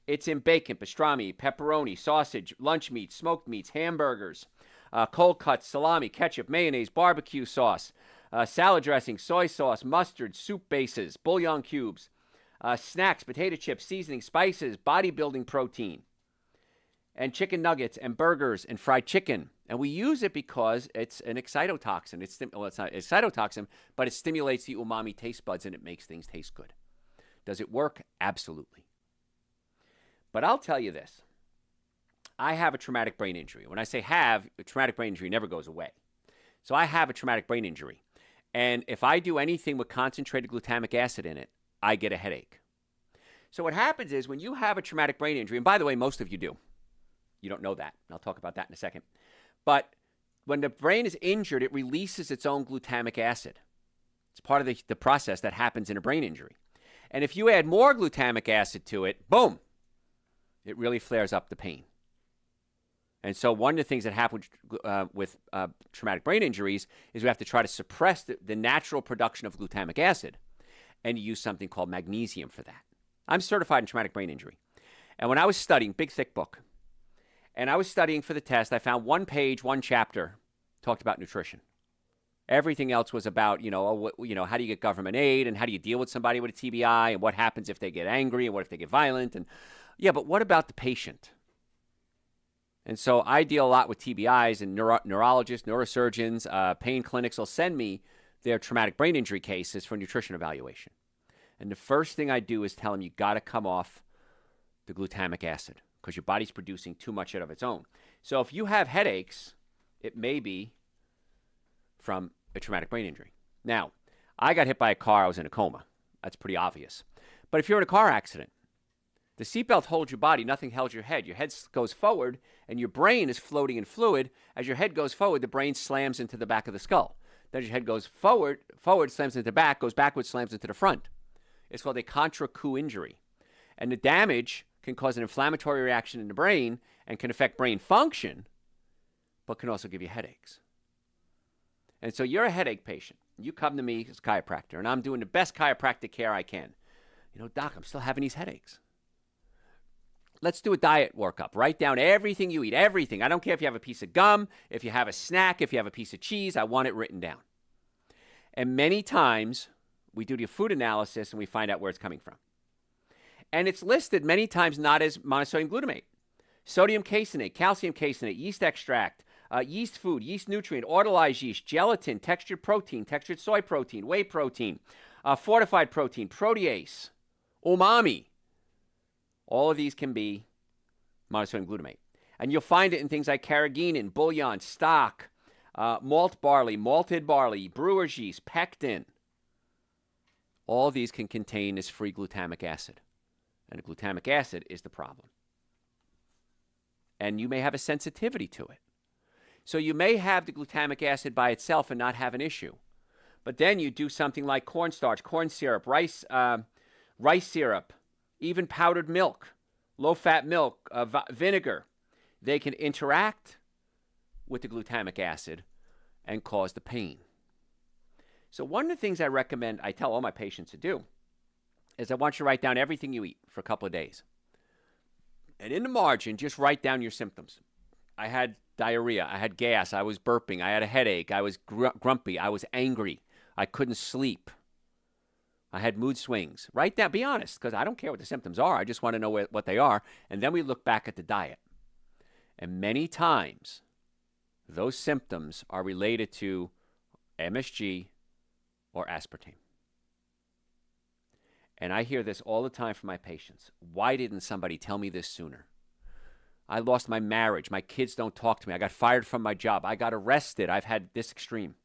It's in bacon, pastrami, pepperoni, sausage, lunch meat, smoked meats, hamburgers, cold cuts, salami, ketchup, mayonnaise, barbecue sauce, salad dressing, soy sauce, mustard, soup bases, bouillon cubes, snacks, potato chips, seasoning, spices, bodybuilding protein, and chicken nuggets, and burgers, and fried chicken. And we use it because it's an excitotoxin. It's not excitotoxin, but it stimulates the umami taste buds, and it makes things taste good. Does it work? Absolutely. But I'll tell you this. I have a traumatic brain injury. When I say have, a traumatic brain injury never goes away. So I have a traumatic brain injury. And if I do anything with concentrated glutamic acid in it, I get a headache. So what happens is when you have a traumatic brain injury, and by the way, most of you do. You don't know that. And I'll talk about that in a second. But when the brain is injured, it releases its own glutamic acid. It's part of the process that happens in a brain injury. And if you add more glutamic acid to it, boom, it really flares up the pain. And so one of the things that happens with traumatic brain injuries is we have to try to suppress the natural production of glutamic acid and use something called magnesium for that. I'm certified in traumatic brain injury. And when I was studying, big thick book, and I was studying for the test, I found one page, one chapter talked about nutrition. Everything else was about, how do you get government aid and how do you deal with somebody with a TBI and what happens if they get angry and what if they get violent. And yeah, but what about the patient? And so I deal a lot with TBIs, and neurologists, neurosurgeons, pain clinics will send me their traumatic brain injury cases for nutrition evaluation. And the first thing I do is tell them you got to come off the glutamic acid because your body's producing too much of its own. So if you have headaches, it may be from a traumatic brain injury. Now, I got hit by a car. I was in a coma. That's pretty obvious. But if you're in a car accident, the seatbelt holds your body. Nothing holds your head. Your head goes forward, and your brain is floating in fluid. As your head goes forward, the brain slams into the back of the skull. Then your head goes forward, slams into the back, goes backwards, slams into the front. It's called a contra coup injury. And the damage can cause an inflammatory reaction in the brain and can affect brain function, but can also give you headaches. And so you're a headache patient. You come to me as a chiropractor, and I'm doing the best chiropractic care I can. Doc, I'm still having these headaches. Let's do a diet workup. Write down everything you eat, everything. I don't care if you have a piece of gum, if you have a snack, if you have a piece of cheese. I want it written down. And many times, we do the food analysis and we find out where it's coming from. And it's listed many times not as monosodium glutamate. Sodium caseinate, calcium caseinate, yeast extract, yeast food, yeast nutrient, autolyzed yeast, gelatin, textured protein, textured soy protein, whey protein, fortified protein, protease, umami. All of these can be monosodium glutamate. And you'll find it in things like carrageenan, bouillon, stock, malt barley, malted barley, brewer's yeast, pectin. All of these can contain this free glutamic acid. And the glutamic acid is the problem. And you may have a sensitivity to it. So you may have the glutamic acid by itself and not have an issue. But then you do something like cornstarch, corn syrup, rice syrup, even powdered milk, low-fat milk, vinegar. They can interact with the glutamic acid and cause the pain. So one of the things I tell all my patients to do is I want you to write down everything you eat for a couple of days. And in the margin, just write down your symptoms. I had diarrhea. I had gas. I was burping. I had a headache. I was grumpy. I was angry. I couldn't sleep. I had mood swings. Write down. Be honest, because I don't care what the symptoms are. I just want to know what they are. And then we look back at the diet. And many times, those symptoms are related to MSG or aspartame. And I hear this all the time from my patients. Why didn't somebody tell me this sooner? I lost my marriage. My kids don't talk to me. I got fired from my job. I got arrested. I've had this extreme.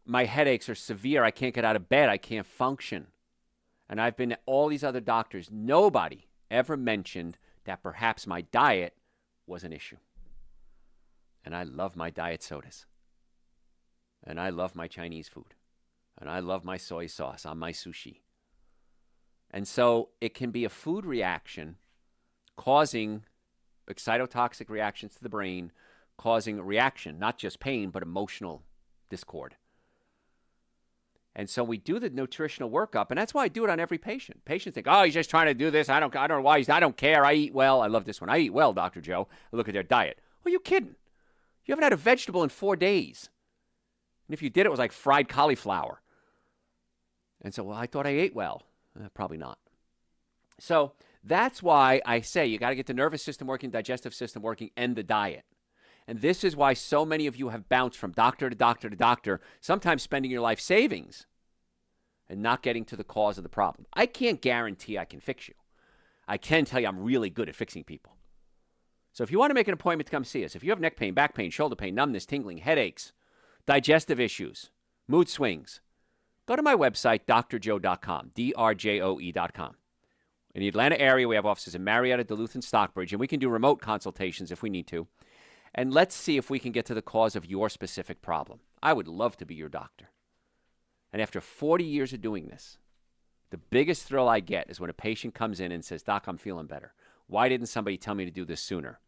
My headaches are severe. I can't get out of bed. I can't function. And I've been to all these other doctors. Nobody ever mentioned that perhaps my diet was an issue. And I love my diet sodas. And I love my Chinese food. And I love my soy sauce on my sushi. And so it can be a food reaction causing excitotoxic reactions to the brain, causing a reaction, not just pain, but emotional discord. And so we do the nutritional workup, and that's why I do it on every patient. Patients think, oh, he's just trying to do this. I don't know why. I don't care. I eat well. I love this one. I eat well, Dr. Joe. I look at their diet. Well, you kidding? You haven't had a vegetable in 4 days. And if you did, it was like fried cauliflower. And so, well, I thought I ate well. Probably not. So that's why I say you got to get the nervous system working, digestive system working, and the diet. And this is why so many of you have bounced from doctor to doctor to doctor, sometimes spending your life savings and not getting to the cause of the problem. I can't guarantee I can fix you. I can tell you I'm really good at fixing people. So if you want to make an appointment to come see us, if you have neck pain, back pain, shoulder pain, numbness, tingling, headaches, digestive issues, mood swings, go to my website, drjoe.com, drjoe.com. In the Atlanta area, we have offices in Marietta, Duluth, and Stockbridge, and we can do remote consultations if we need to. And let's see if we can get to the cause of your specific problem. I would love to be your doctor. And after 40 years of doing this, the biggest thrill I get is when a patient comes in and says, Doc, I'm feeling better. Why didn't somebody tell me to do this sooner?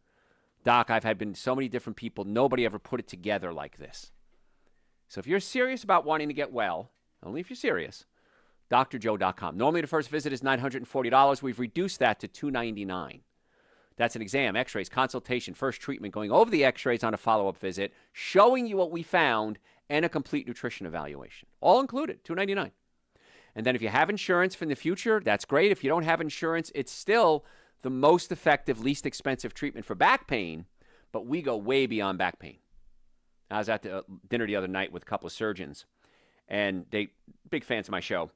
Doc, I've had been so many different people. Nobody ever put it together like this. So if you're serious about wanting to get well, only if you're serious, drjoe.com. Normally the first visit is $940. We've reduced that to $299. That's an exam, x-rays, consultation, first treatment, going over the x-rays on a follow-up visit, showing you what we found, and a complete nutrition evaluation. All included, $299. And then if you have insurance for the future, that's great. If you don't have insurance, it's still the most effective, least expensive treatment for back pain, but we go way beyond back pain. I was at the dinner the other night with a couple of surgeons, and they big fans of my show,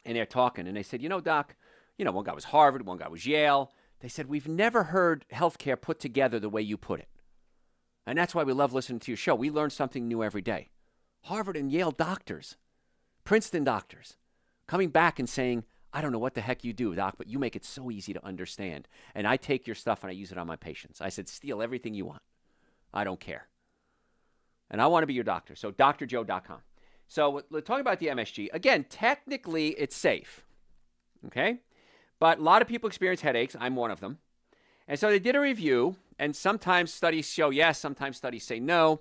and they're talking, and they said, Doc, one guy was Harvard, one guy was Yale. They said, we've never heard healthcare put together the way you put it. And that's why we love listening to your show. We learn something new every day. Harvard and Yale doctors, Princeton doctors, coming back and saying, I don't know what the heck you do, Doc, but you make it so easy to understand. And I take your stuff and I use it on my patients. I said, steal everything you want. I don't care. And I want to be your doctor. So drjoe.com. So we're talking about the MSG. Again, technically it's safe. Okay? But a lot of people experience headaches. I'm one of them. And so they did a review, and sometimes studies show yes, sometimes studies say no.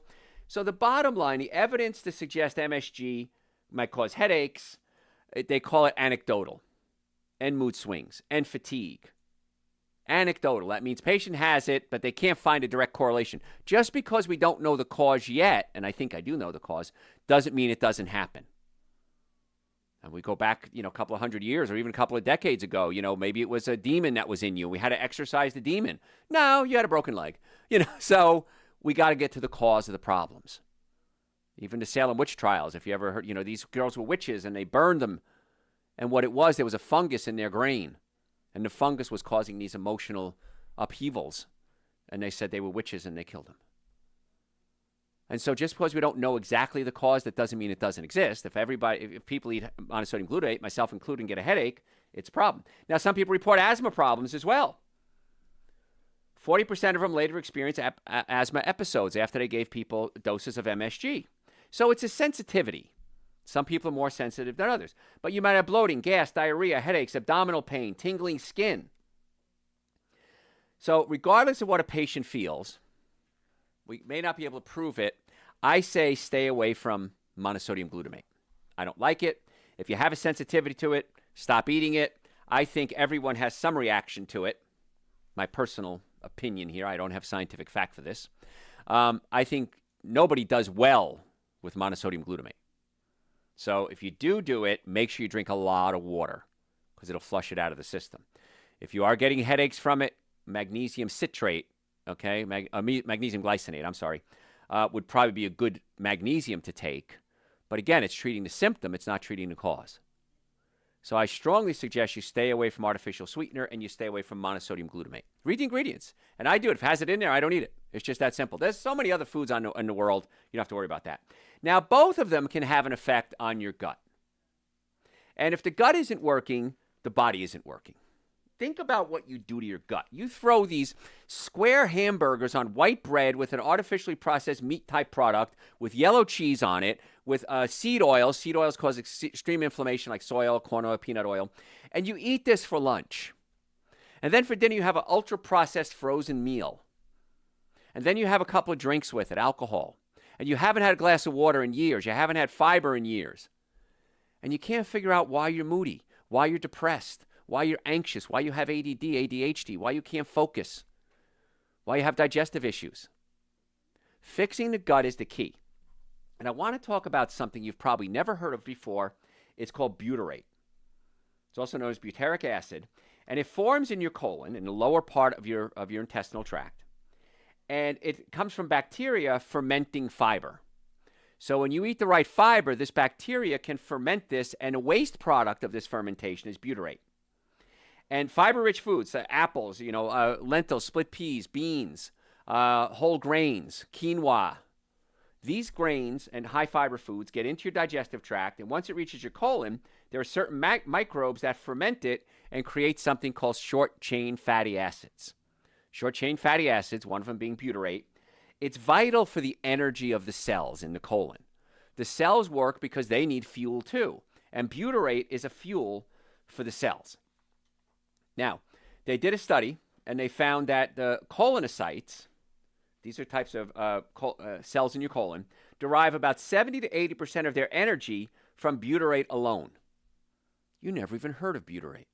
So the bottom line, the evidence to suggest MSG might cause headaches, they call it anecdotal, and mood swings, and fatigue. Anecdotal, that means patient has it, but they can't find a direct correlation. Just because we don't know the cause yet, and I think I do know the cause, doesn't mean it doesn't happen. And we go back, a couple of hundred years or even a couple of decades ago, maybe it was a demon that was in you. We had to exorcise the demon. No, you had a broken leg. So we got to get to the cause of the problems. Even the Salem witch trials, if you ever heard, these girls were witches and they burned them. And what it was, there was a fungus in their grain. And the fungus was causing these emotional upheavals. And they said they were witches and they killed them. And so just because we don't know exactly the cause, that doesn't mean it doesn't exist. If people eat monosodium glutamate, myself included, and get a headache, it's a problem. Now, some people report asthma problems as well. 40% of them later experience asthma episodes after they gave people doses of MSG. So it's a sensitivity. Some people are more sensitive than others. But you might have bloating, gas, diarrhea, headaches, abdominal pain, tingling skin. So regardless of what a patient feels, we may not be able to prove it. I say stay away from monosodium glutamate. I don't like it. If you have a sensitivity to it, stop eating it. I think everyone has some reaction to it. My personal opinion here. I don't have scientific fact for this. I think nobody does well with monosodium glutamate. So if you do it, make sure you drink a lot of water because it'll flush it out of the system. If you are getting headaches from it, magnesium citrate, magnesium glycinate, would probably be a good magnesium to take. But again, it's treating the symptom. It's not treating the cause. So I strongly suggest you stay away from artificial sweetener and you stay away from monosodium glutamate. Read the ingredients. And I do it. If it has it in there, I don't eat it. It's just that simple. There's so many other foods in the world. You don't have to worry about that. Now, both of them can have an effect on your gut. And if the gut isn't working, the body isn't working. think about what you do to your gut. You throw these square hamburgers on white bread with an artificially processed meat-type product with yellow cheese on it, with seed oils. Seed oils cause extreme inflammation like soy oil, corn oil, peanut oil. And you eat this for lunch. And then for dinner, you have an ultra-processed frozen meal. And then you have a couple of drinks with it, alcohol. And you haven't had a glass of water in years. You haven't had fiber in years. And you can't figure out why you're moody, why you're depressed, why you're anxious, why you have ADD, ADHD, why you can't focus, why you have digestive issues. Fixing the gut is the key. And I want to talk about something you've probably never heard of before. It's called butyrate. It's also known as butyric acid. And it forms in your colon, in the lower part of your intestinal tract. And it comes from bacteria fermenting fiber. So when you eat the right fiber, this bacteria can ferment this, and a waste product of this fermentation is butyrate. And fiber-rich foods, apples, lentils, split peas, beans, whole grains, quinoa. These grains and high-fiber foods get into your digestive tract, and once it reaches your colon, there are certain microbes that ferment it and create something called short-chain fatty acids. Short-chain fatty acids, one of them being butyrate, it's vital for the energy of the cells in the colon. The cells work because they need fuel too, and butyrate is a fuel for the cells. Now, they did a study, and they found that the colonocytes, these are types of cells in your colon, derive about 70 to 80% of their energy from butyrate alone. You never even heard of butyrate.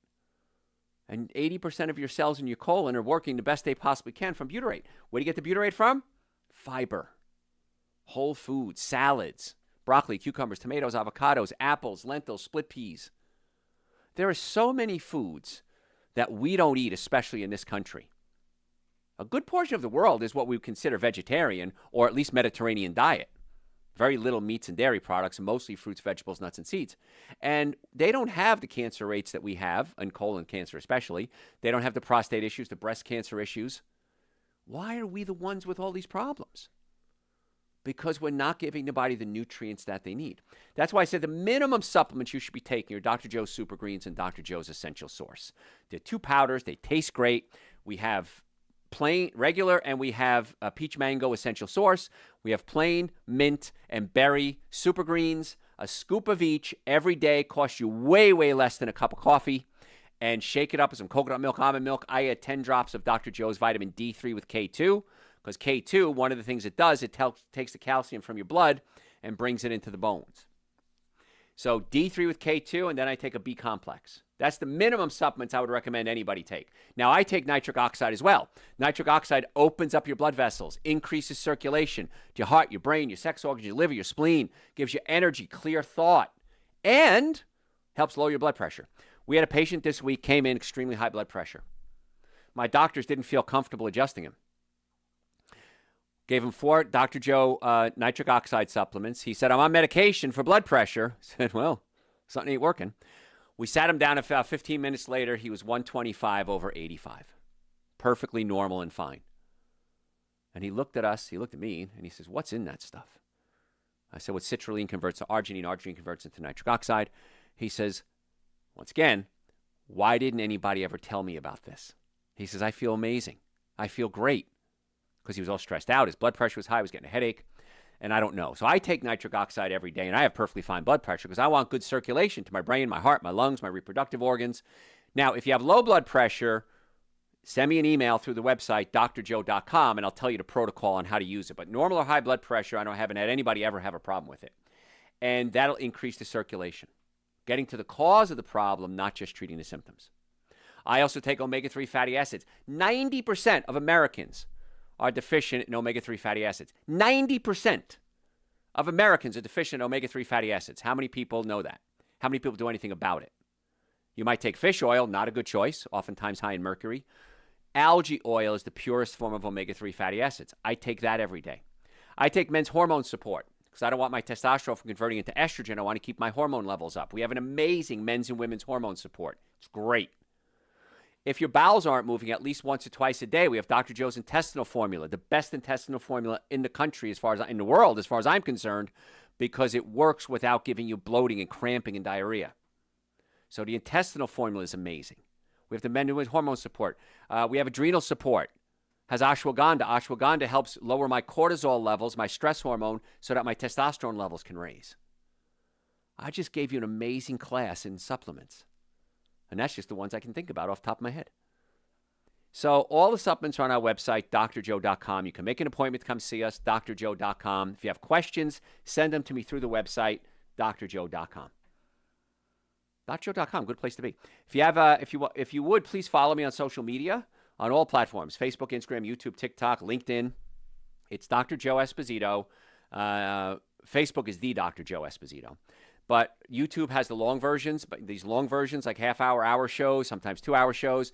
And 80% of your cells in your colon are working the best they possibly can from butyrate. Where do you get the butyrate from? Fiber, whole foods, salads, broccoli, cucumbers, tomatoes, avocados, apples, lentils, split peas. There are so many foods that we don't eat, especially in this country. A good portion of the world is what we would consider vegetarian or at least Mediterranean diet. Very little meats and dairy products, mostly fruits, vegetables, nuts, and seeds. And they don't have the cancer rates that we have, and colon cancer especially. They don't have the prostate issues, the breast cancer issues. Why are we the ones with all these problems? Because we're not giving the body the nutrients that they need. That's why I said the minimum supplements you should be taking are Dr. Joe's Super Greens and Dr. Joe's Essential Source. They're 2 powders. They taste great. We have plain, regular, and we have peach mango essential source. We have plain, mint, and berry super greens. A scoop of each every day costs you way, way less than a cup of coffee. And shake it up with some coconut milk, almond milk. I add 10 drops of Dr. Joe's vitamin D3 with K2, because K2, one of the things it does, it takes the calcium from your blood and brings it into the bones. So D3 with K2, and then I take a B complex. That's the minimum supplements I would recommend anybody take. Now, I take nitric oxide as well. Nitric oxide opens up your blood vessels, increases circulation to your heart, your brain, your sex organs, your liver, your spleen, gives you energy, clear thought, and helps lower your blood pressure. We had a patient this week, came in extremely high blood pressure. My doctors didn't feel comfortable adjusting him. Gave him 4 Dr. Joe nitric oxide supplements. He said, I'm on medication for blood pressure. I said, well, something ain't working. We sat him down about 15 minutes later. He was 125 over 85. Perfectly normal and fine. And he looked at us, he looked at me, and he says, what's in that stuff? I said, what citrulline converts to arginine, arginine converts into nitric oxide. He says, once again, why didn't anybody ever tell me about this? He says, I feel amazing. I feel great. Because he was all stressed out. His blood pressure was high. He was getting a headache. And I don't know. So I take nitric oxide every day, and I have perfectly fine blood pressure because I want good circulation to my brain, my heart, my lungs, my reproductive organs. Now, if you have low blood pressure, send me an email through the website, drjoe.com, and I'll tell you the protocol on how to use it. But normal or high blood pressure, haven't had anybody ever have a problem with it. And that'll increase the circulation. Getting to the cause of the problem, not just treating the symptoms. I also take omega-3 fatty acids. 90% of Americans are deficient in omega-3 fatty acids. 90% of Americans are deficient in omega-3 fatty acids. How many people know that? How many people do anything about it? You might take fish oil, not a good choice, oftentimes high in mercury. Algae oil is the purest form of omega-3 fatty acids. I take that every day. I take men's hormone support because I don't want my testosterone from converting into estrogen. I want to keep my hormone levels up. We have an amazing men's and women's hormone support. It's great. If your bowels aren't moving at least once or twice a day, we have Dr. Joe's intestinal formula, the best intestinal formula in the country in the world, as far as I'm concerned, because it works without giving you bloating and cramping and diarrhea. So the intestinal formula is amazing. We have the men with hormone support. We have adrenal support. Has ashwagandha. Ashwagandha helps lower my cortisol levels, my stress hormone, so that my testosterone levels can raise. I just gave you an amazing class in supplements. And that's just the ones I can think about off the top of my head. So all the supplements are on our website, drjoe.com. You can make an appointment to come see us, drjoe.com. If you have questions, send them to me through the website, drjoe.com. drjoe.com, good place to be. If you have, if you would, please follow me on social media on all platforms: Facebook, Instagram, YouTube, TikTok, LinkedIn. It's Dr. Joe Esposito. Facebook is the Dr. Joe Esposito. But YouTube has the long versions, but these long versions, like half-hour, hour shows, sometimes 2-hour shows.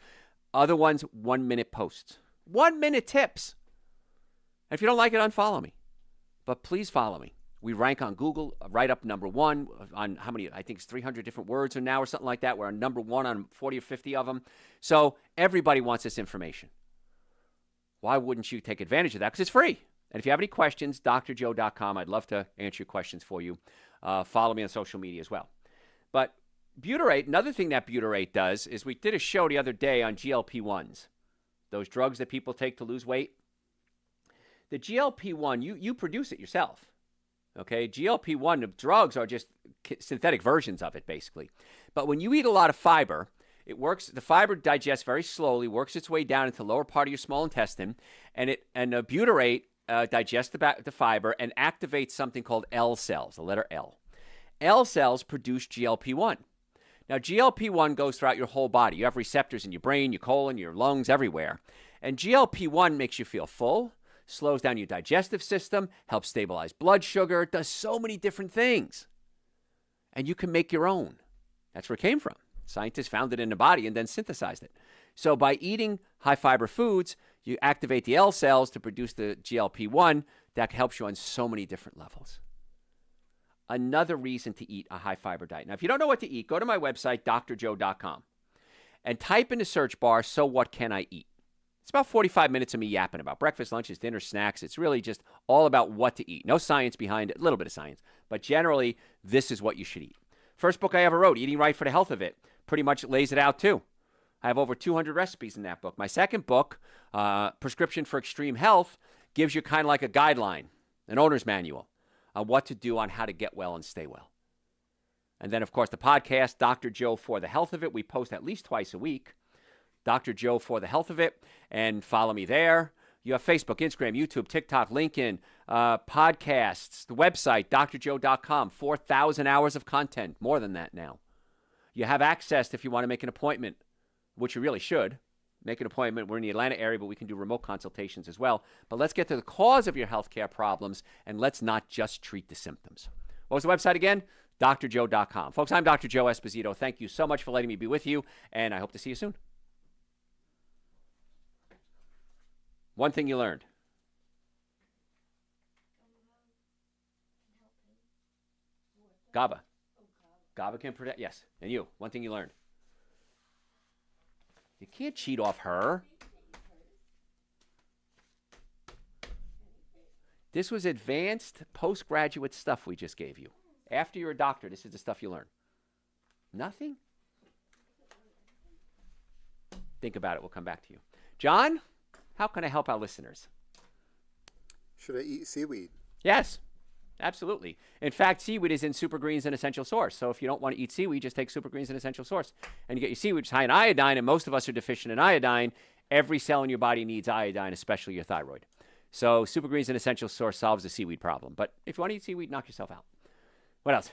Other ones, 1-minute posts. 1-minute tips. And if you don't like it, unfollow me. But please follow me. We rank on Google, right up number 1 on how many, I think it's 300 different words or now or something like that. We're on number 1 on 40 or 50 of them. So everybody wants this information. Why wouldn't you take advantage of that? Because it's free. And if you have any questions, drjoe.com. I'd love to answer your questions for you. Follow me on social media as well. But butyrate, another thing that butyrate does is we did a show the other day on GLP-1s, those drugs that people take to lose weight. The GLP-1, you produce it yourself. Okay, GLP-1, the drugs are just synthetic versions of it, basically. But when you eat a lot of fiber, it works. The fiber digests very slowly, works its way down into the lower part of your small intestine, and the butyrate digests the fiber and activates something called L cells, the letter L. L cells produce GLP-1. Now, GLP-1 goes throughout your whole body. You have receptors in your brain, your colon, your lungs, everywhere. And GLP-1 makes you feel full, slows down your digestive system, helps stabilize blood sugar, does so many different things. And you can make your own. That's where it came from. Scientists found it in the body and then synthesized it. So by eating high-fiber foods, you activate the L cells to produce the GLP-1 that helps you on so many different levels. Another reason to eat a high-fiber diet. Now, if you don't know what to eat, go to my website, drjoe.com, and type in the search bar, so what can I eat? It's about 45 minutes of me yapping about breakfast, lunches, dinner, snacks. It's really just all about what to eat. No science behind it, a little bit of science. But generally, this is what you should eat. First book I ever wrote, Eating Right for the Health of It, pretty much lays it out too. I have over 200 recipes in that book. My second book, Prescription for Extreme Health, gives you kind of like a guideline, an owner's manual on what to do on how to get well and stay well. And then, of course, the podcast, Dr. Joe for the Health of It. We post at least twice a week. Dr. Joe for the Health of It. And follow me there. You have Facebook, Instagram, YouTube, TikTok, LinkedIn, podcasts, the website, drjoe.com, 4,000 hours of content, more than that now. You have access if you want to make an appointment, which you really should. Make an appointment. We're in the Atlanta area, but we can do remote consultations as well. But let's get to the cause of your healthcare problems, and let's not just treat the symptoms. What was the website again? drjoe.com. Folks, I'm Dr. Joe Esposito. Thank you so much for letting me be with you, and I hope to see you soon. One thing you learned. GABA. GABA can protect. Yes. And you. One thing you learned. You can't cheat off her. This was advanced postgraduate stuff we just gave you. After you're a doctor, this is the stuff you learn. Nothing? Think about it. We'll come back to you. John, how can I help our listeners? Should I eat seaweed? Yes, absolutely. In fact, seaweed is in Super Greens and Essential Source. So if you don't want to eat seaweed, just take Super Greens and Essential Source. And you get your seaweed, which is high in iodine, and most of us are deficient in iodine. Every cell in your body needs iodine, especially your thyroid. So Super Greens and Essential Source solves the seaweed problem. But if you want to eat seaweed, knock yourself out. What else?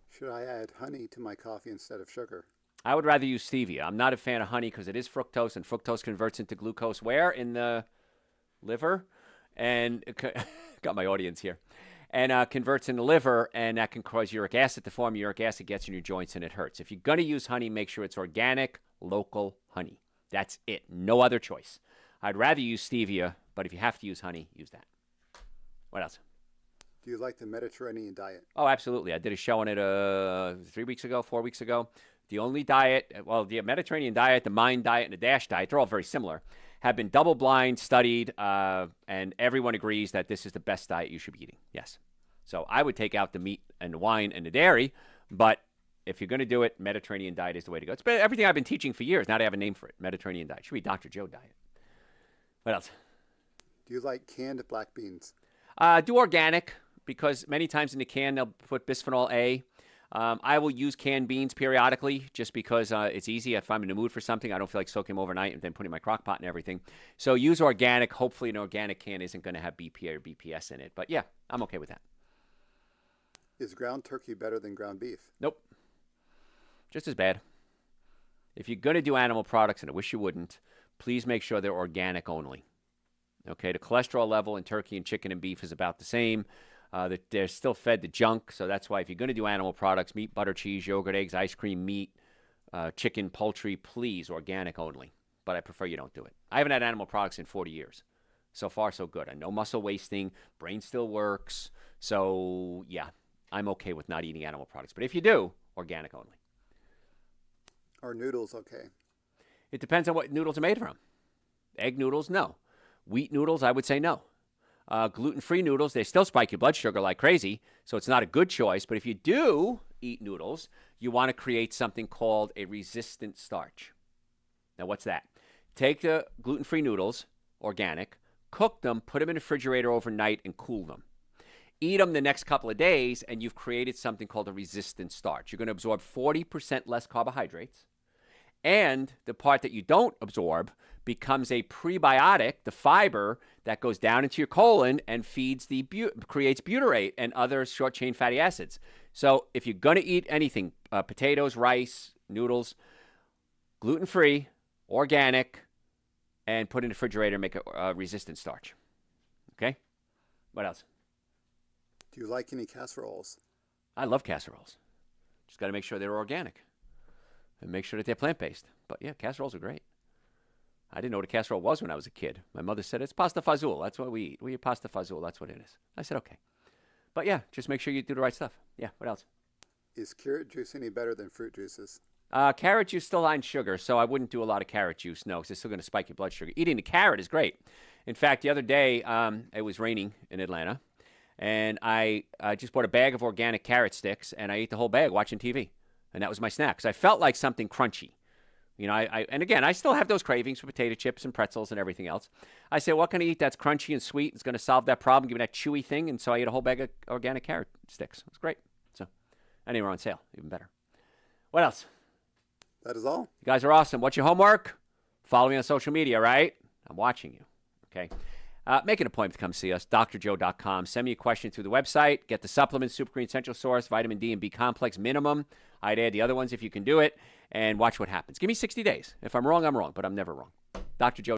Should I add honey to my coffee instead of sugar? I would rather use stevia. I'm not a fan of honey because it is fructose, and fructose converts into glucose where? In the liver. And got my audience here. And converts in the liver, and that can cause uric acid to form. Uric acid gets in your joints, and it hurts. If you're going to use honey, make sure it's organic, local honey. That's it. No other choice. I'd rather use stevia, but if you have to use honey, use that. What else? Do you like the Mediterranean diet? Oh, absolutely. I did a show on it 4 weeks ago. The only diet, well, the Mediterranean diet, the Mind diet, and the DASH diet, they're all very similar, have been double-blind, studied, and everyone agrees that this is the best diet you should be eating. Yes. So I would take out the meat and the wine and the dairy, but if you're going to do it, Mediterranean diet is the way to go. It's been everything I've been teaching for years. Now they have a name for it, Mediterranean diet. It should be Dr. Joe diet. What else? Do you like canned black beans? Do organic, because many times in the can they'll put bisphenol A. I will use canned beans periodically just because it's easy. If I'm in the mood for something, I don't feel like soaking them overnight and then putting my crock pot and everything. So use organic. Hopefully an organic can isn't going to have BPA or BPS in it. But yeah, I'm okay with that. Is ground turkey better than ground beef? Nope. Just as bad. If you're going to do animal products, and I wish you wouldn't, please make sure they're organic only. Okay, the cholesterol level in turkey and chicken and beef is about the same. They're still fed the junk, so that's why if you're going to do animal products, meat, butter, cheese, yogurt, eggs, ice cream, meat, chicken, poultry, please, organic only. But I prefer you don't do it. I haven't had animal products in 40 years. So far, so good. No muscle wasting. Brain still works. So, yeah, I'm okay with not eating animal products. But if you do, organic only. Are noodles okay? It depends on what noodles are made from. Egg noodles, no. Wheat noodles, I would say no. Gluten-free noodles, they still spike your blood sugar like crazy, so it's not a good choice. But if you do eat noodles, you want to create something called a resistant starch. Now, what's that? Take the gluten-free noodles, organic, cook them, put them in the refrigerator overnight, and cool them. Eat them the next couple of days, and you've created something called a resistant starch. You're going to absorb 40% less carbohydrates, and the part that you don't absorb becomes a prebiotic, the fiber that goes down into your colon and feeds creates butyrate and other short-chain fatty acids. So if you're going to eat anything, potatoes, rice, noodles, gluten-free, organic, and put in the refrigerator and make a resistant starch. Okay? What else? Do you like any casseroles? I love casseroles. Just got to make sure they're organic and make sure that they're plant-based. But yeah, casseroles are great. I didn't know what a casserole was when I was a kid. My mother said, it's pasta fazool. That's what we eat. We eat pasta fazool. That's what it is. I said, okay. But yeah, just make sure you do the right stuff. Yeah, what else? Is carrot juice any better than fruit juices? Carrot juice still high in sugar, so I wouldn't do a lot of carrot juice, no, because it's still going to spike your blood sugar. Eating the carrot is great. In fact, the other day, it was raining in Atlanta, and I just bought a bag of organic carrot sticks, and I ate the whole bag watching TV. And that was my snack, because I felt like something crunchy. You know, and again, I still have those cravings for potato chips and pretzels and everything else. I said, what can I eat that's crunchy and sweet? It's going to solve that problem, give me that chewy thing. And so I ate a whole bag of organic carrot sticks. It was great. So, and they were on sale, even better. What else? That is all. You guys are awesome. What's your homework? Follow me on social media, right? I'm watching you. Okay. Make an appointment to come see us, drjoe.com. Send me a question through the website. Get the supplements, Super Green Essential Source, vitamin D and B complex minimum. I'd add the other ones if you can do it, and watch what happens. Give me 60 days. If I'm wrong, I'm wrong, but I'm never wrong. Dr. Joe.